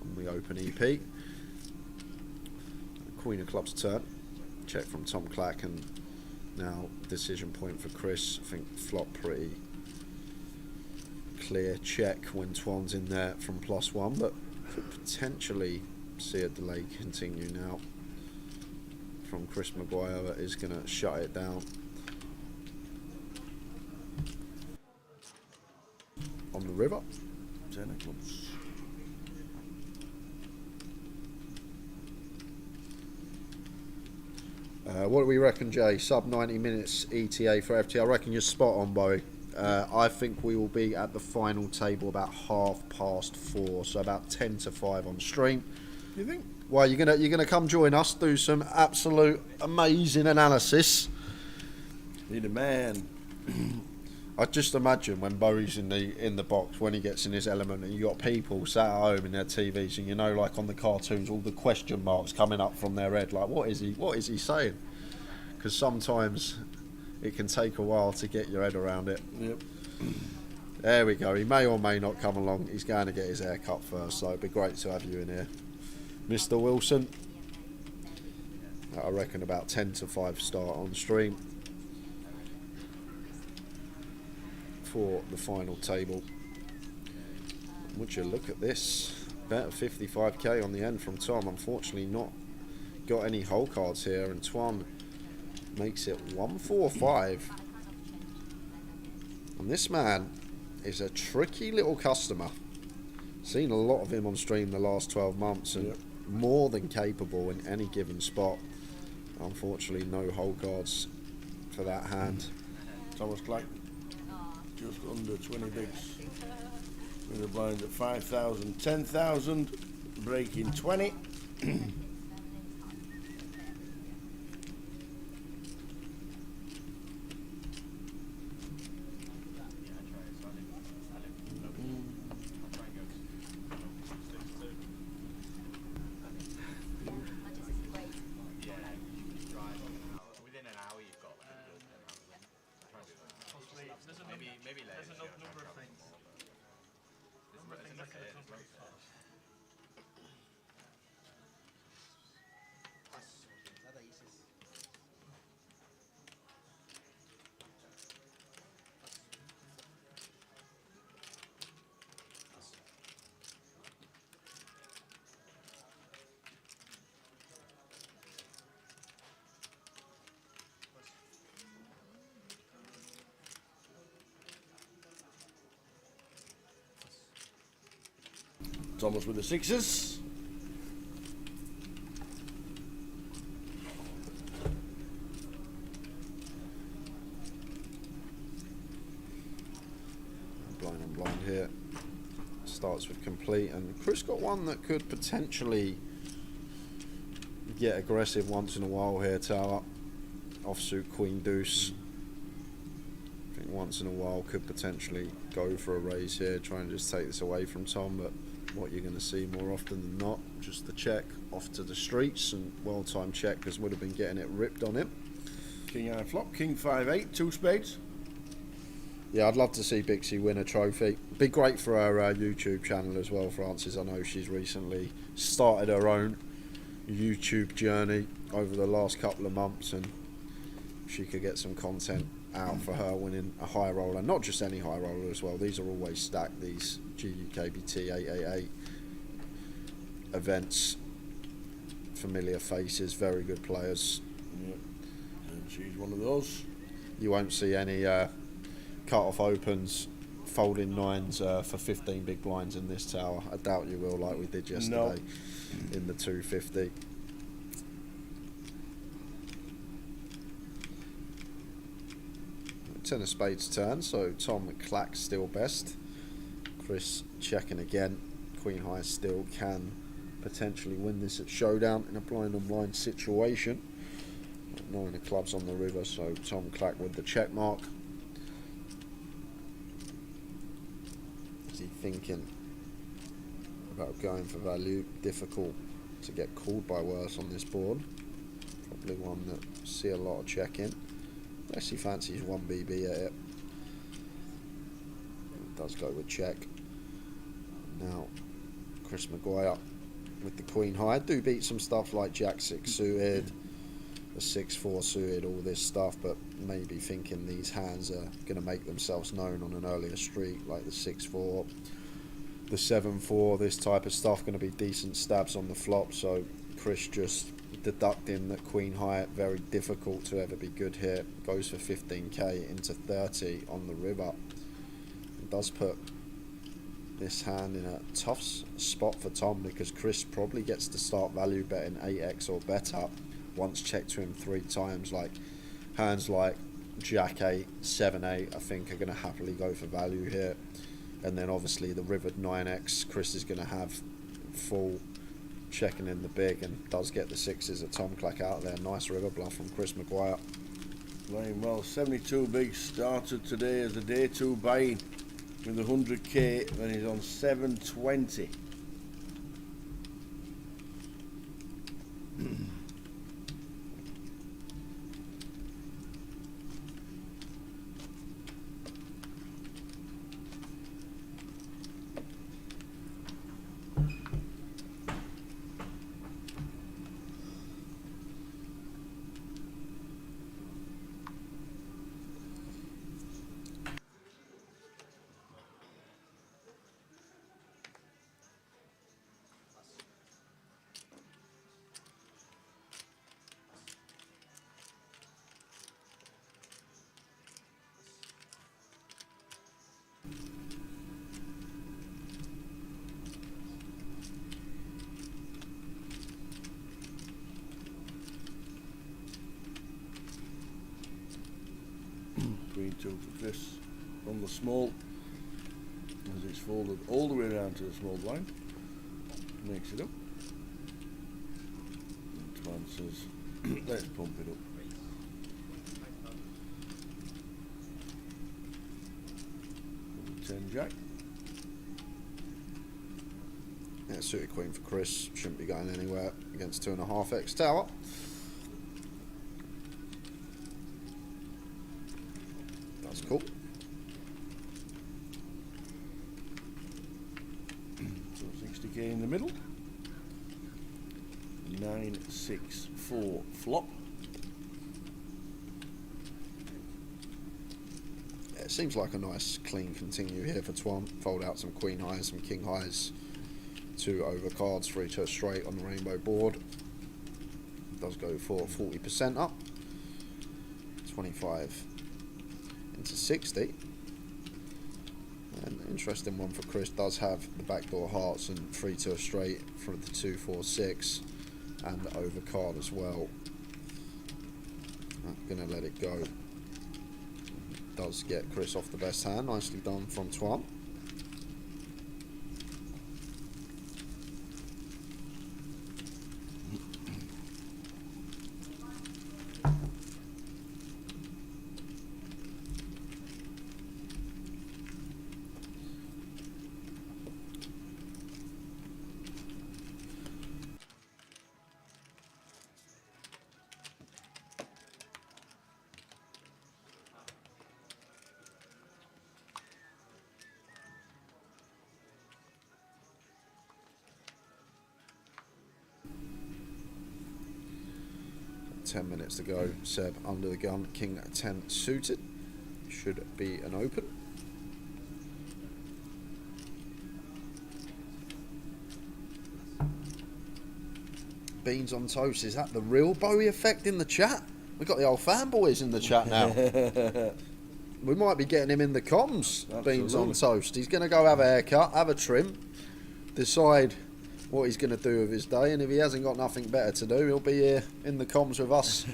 on the open EP. Queen of clubs turn, check from Tom Clack, and now decision point for Chris. I think flop pretty clear check when Twan's in there from +1, but could potentially see a delay continue now from Chris Maguire. That is going to shut it down. On the river, 10 of clubs. What do we reckon, Jay? Sub 90 minutes ETA for FT. I reckon you're spot on, Bowie. I think we will be at the final table about 4:30, so about 10 to 5 on stream. You think? Well, you're gonna come join us, do some absolute amazing analysis. Need a man. I just imagine when Bowie's in the box, when he gets in his element, and you got people sat at home in their TVs, and you know, like on the cartoons, all the question marks coming up from their head, like what is he saying? Because sometimes it can take a while to get your head around it. Yep. There we go. He may or may not come along. He's going to get his hair cut first, so it'd be great to have you in here, Mr. Wilson. I reckon about 10 to 5 start on stream for the final table. Would you look at this? Bet of 55k on the end from Tom. Unfortunately, not got any hole cards here, and Twan makes it 145. And this man is a tricky little customer. Seen a lot of him on stream the last 12 months, and more than capable in any given spot. Unfortunately, no hole cards for that hand. Thomas Clark, just under 20 bigs. With the blinds at 5,000, 10,000, breaking 20. Thomas with the sixes. Blind on blind here. Starts with complete, and Chris got one that could potentially get aggressive once in a while here. Tower offsuit queen deuce. I think once in a while could potentially go for a raise here, try and just take this away from Tom, but what you're going to see more often than not, just the check off to the streets, and well-timed check, because would have been getting it ripped on him. King high flop, king 5-8, 2 spades. Yeah, I'd love to see Bixie win a trophy. Be great for our YouTube channel as well, Francis. I know she's recently started her own YouTube journey over the last couple of months, and she could get some content out for her winning a high roller, not just any high roller as well. These are always stacked, these GUKBT 888 events. Familiar faces, very good players. Yeah. And she's one of those. You won't see any cut-off opens, folding nines for 15 big blinds in this tower. I doubt you will, like we did yesterday in the 250. Ten of spades turn, so Tom Clack still best. Chris checking again. Queen high still can potentially win this at showdown in a blind on blind situation. 9 of clubs on the river, so Tom Clack with the check mark. Is he thinking about going for value? Difficult to get called by worse on this board. Probably one that see a lot of check in. Unless he fancies 1 BB at it. It does go with check. Now, Chris Maguire with the queen high. Do beat some stuff like Jack 6 suited, the 6-4 suited, all this stuff, but maybe thinking these hands are going to make themselves known on an earlier street, like the 6-4, the 7-4, this type of stuff, going to be decent stabs on the flop. So Chris just deducting that queen high, very difficult to ever be good here. Goes for 15k into 30 on the river. It does put this hand in a tough spot for Tom, because Chris probably gets to start value betting 8x or better once checked to him 3 times. Like hands like Jack 8, 7 8 I think are going to happily go for value here, and then obviously the rivered 9x Chris is going to have full checking in the big, and does get the 6s at Tom Clack out there. Nice river bluff from Chris Maguire. Playing well. 72 big started today as a day 2 buy-in with 100k, then he's on 720. Queen 2 for Chris on the small, as it's folded all the way around to the small blind. Makes it up. And Twan says, let's pump it up. With 10 jack. Yeah, suited queen for Chris. Shouldn't be going anywhere against 2.5x tower. That's cool. So 60k in the middle. 9 6 4 flop. Yeah, it seems like a nice clean continue here for Twan. Fold out some queen highs, some king highs, 2 overcards for each straight on the rainbow board. Does go for 40% up. 25 into 60. An interesting one for Chris. Does have the backdoor hearts and 3 to a straight for the 2 4 6 and the overcard as well. I'm gonna let it go. Does get Chris off the best hand. Nicely done from Twan. .10 minutes to go. Seb under the gun. King 10 suited. should be an open. Beans on toast, is that the real Bowie effect in the chat? We've got the old fanboys in the chat now. We might be getting him in the comms. Absolutely. Beans on toast. He's going to go have a haircut, have a trim, decide what he's going to do with his day, and if he hasn't got nothing better to do, he'll be here in the comms with us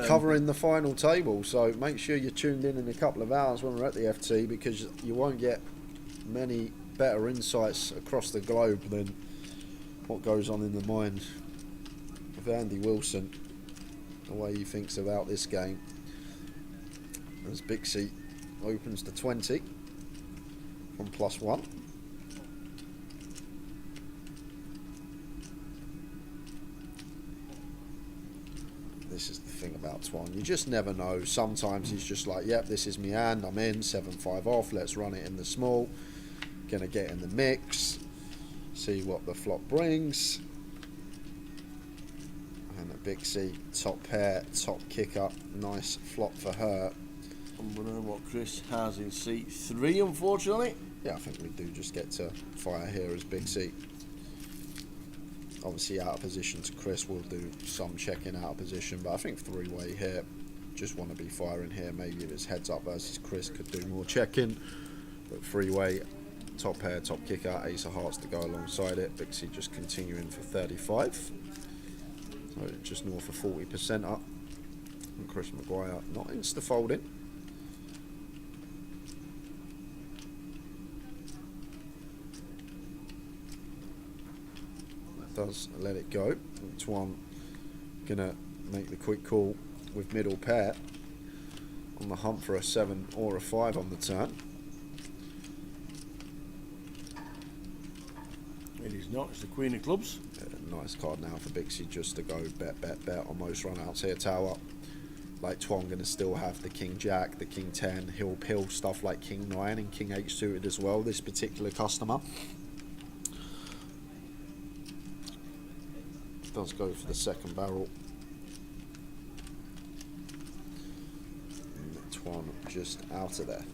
covering the final table. So make sure you're tuned in a couple of hours when we're at the FT, because you won't get many better insights across the globe than what goes on in the mind of Andy Wilson, the way he thinks about this game. As Bixie opens to 20 from +1. This is the thing about Twan, you just never know. Sometimes he's just like, yep, this is me hand, I'm in, 7-5 off, let's run it in the small, gonna get in the mix, see what the flop brings. And a Bixie, top pair, top kicker, nice flop for her. I'm wondering what Chris has in seat 3, unfortunately. Yeah, I think we do just get to fire here as Bixie. Obviously out of position to Chris, we'll do some checking out of position, but I think 3-way here, just want to be firing here. Maybe if it's heads up versus Chris, could do more checking, but 3-way, top pair, top kicker, ace of hearts to go alongside it. Bixie just continuing for 35, so just north of 40% up, and Chris Maguire not insta folding. Does let it go. Twan gonna make the quick call with middle pair on the hunt for a 7 or a 5 on the turn. It is not, it's the Queen of Clubs. Nice card now for Bixie just to go bet, bet, bet on most runouts here. Tower. Like Twan gonna still have the King Jack, the King 10, he'll pill stuff like King 9 and King 8 suited as well, this particular customer. Does go for the second barrel. And Twan just out of there.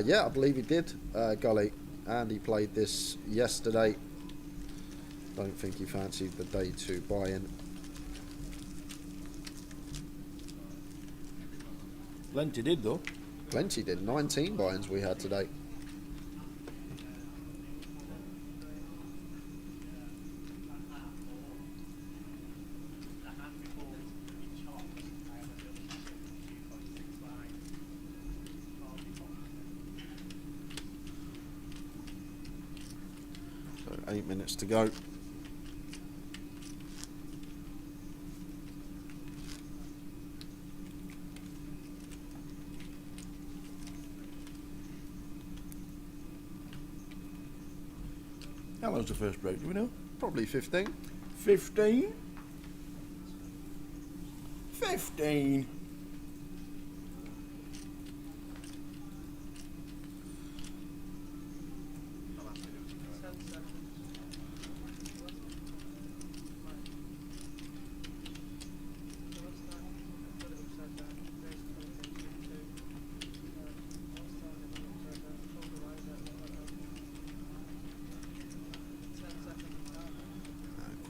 Yeah, I believe he did, Gully. Andy played this yesterday. Don't think he fancied the day 2 buy-in. Plenty did though. Plenty did. 19 buy-ins we had today. So 8 minutes to go. How long's the first break, do we know? Probably 15. 15? 15?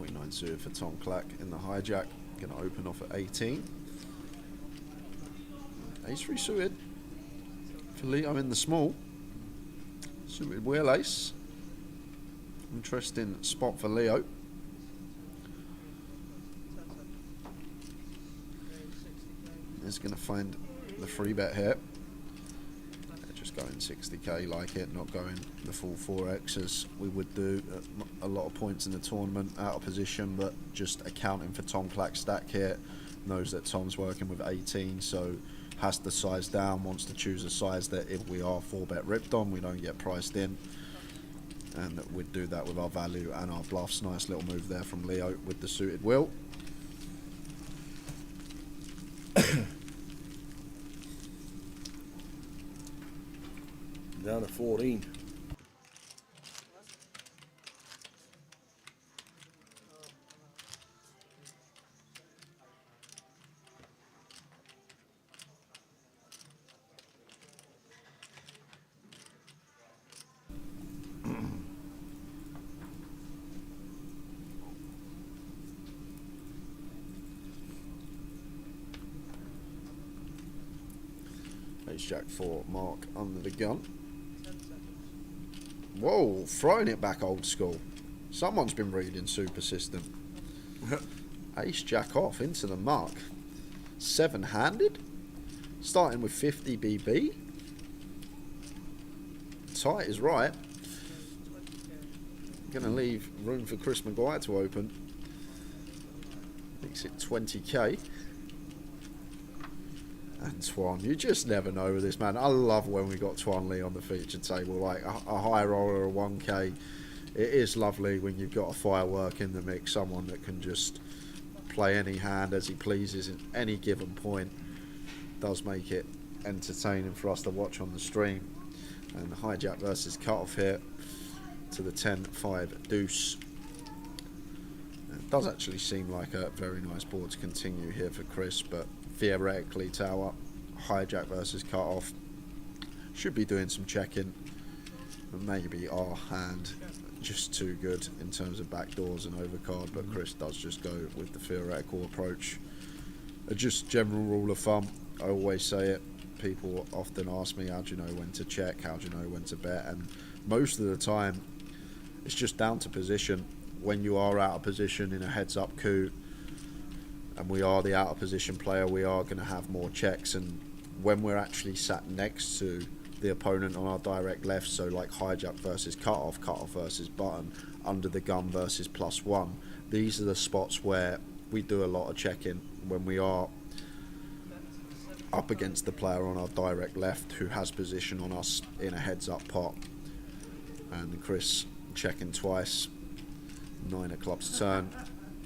Queen 9 suited for Tom Clack in the hijack. Going to open off at 18. Ace 3 suited for Leo in the small. Suited wheel ace. Interesting spot for Leo. He's going to find the free bet here. Just going 60k like it, not going the full 4x as we would do a lot of points in the tournament out of position, but just accounting for Tom Clack's stack here. Knows that Tom's working with 18, so has to size down, wants to choose a size that if we are 4-bet ripped on, we don't get priced in. And we'd do that with our value and our bluffs. Nice little move there from Leo with the suited wheel. Down to 14. Jack 4 mark under the gun. Whoa, throwing it back old school. Someone's been reading Super System. Ace Jack off into the mark. 7-handed. Starting with 50 BB. Tight is right. Going to leave room for Chris Maguire to open. Makes it 20k. And Twan, you just never know with this man. I love when we got Twan Lee on the feature table, like a high roller, a 1k. It is lovely when you've got a firework in the mix, someone that can just play any hand as he pleases at any given point. Does make it entertaining for us to watch on the stream. And hijack versus cut-off here to the 10-5 deuce. It does actually seem like a very nice board to continue here for Chris, but theoretically tower, hijack versus cut-off, should be doing some checking. Maybe our hand just too good in terms of backdoors and overcard, but Chris does just go with the theoretical approach. Just general rule of thumb, I always say it, people often ask me, how do you know when to check, how do you know when to bet, and most of the time it's just down to position. When you are out of position in a heads up coup and we are the out of position player, we are going to have more checks, and when we're actually sat next to the opponent on our direct left, so like hijack versus cut-off versus button, under the gun versus +1, these are the spots where we do a lot of checking when we are up against the player on our direct left who has position on us in a heads up pot. And Chris checking twice, 9 of clubs turn,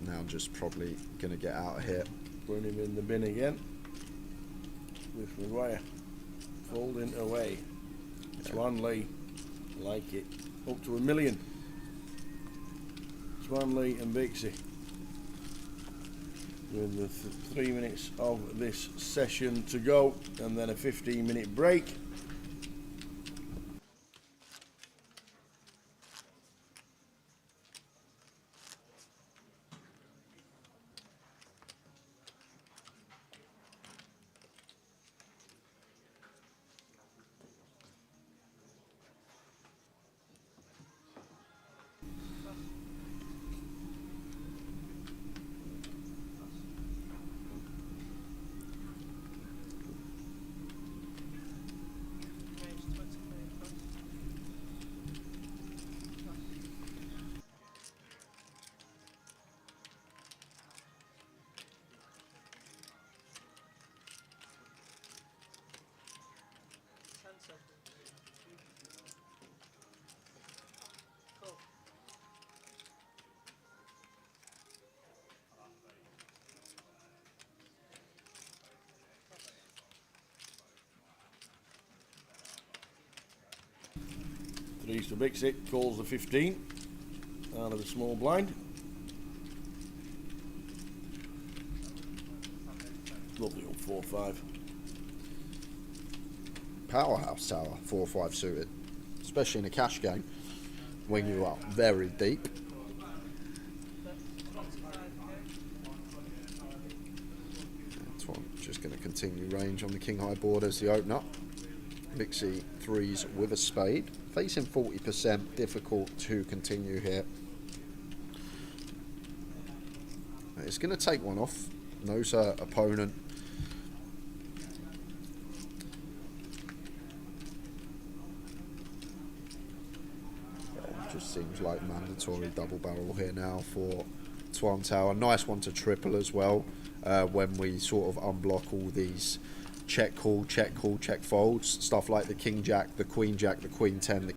now just probably going to get out of here. Putting him in the bin again with Maguire folding away. Twan Lee, like it, up to 1 million. Twan Lee and Bixie with the 3 minutes of this session to go, and then a 15-minute break. Threes to Bixie, calls the 15 out of the small blind. Lovely old 4-5. Powerhouse tower, 4-5 suited, especially in a cash game when you are very deep. Just going to continue range on the king high board as the open up. Bixie threes with a spade, facing 40%, difficult to continue here. It's going to take one off, knows her opponent. Just seems like mandatory double barrel here now for Twan Tower. Nice one to triple as well, when we sort of unblock all these check call, check folds, stuff like the king jack, the queen 10, the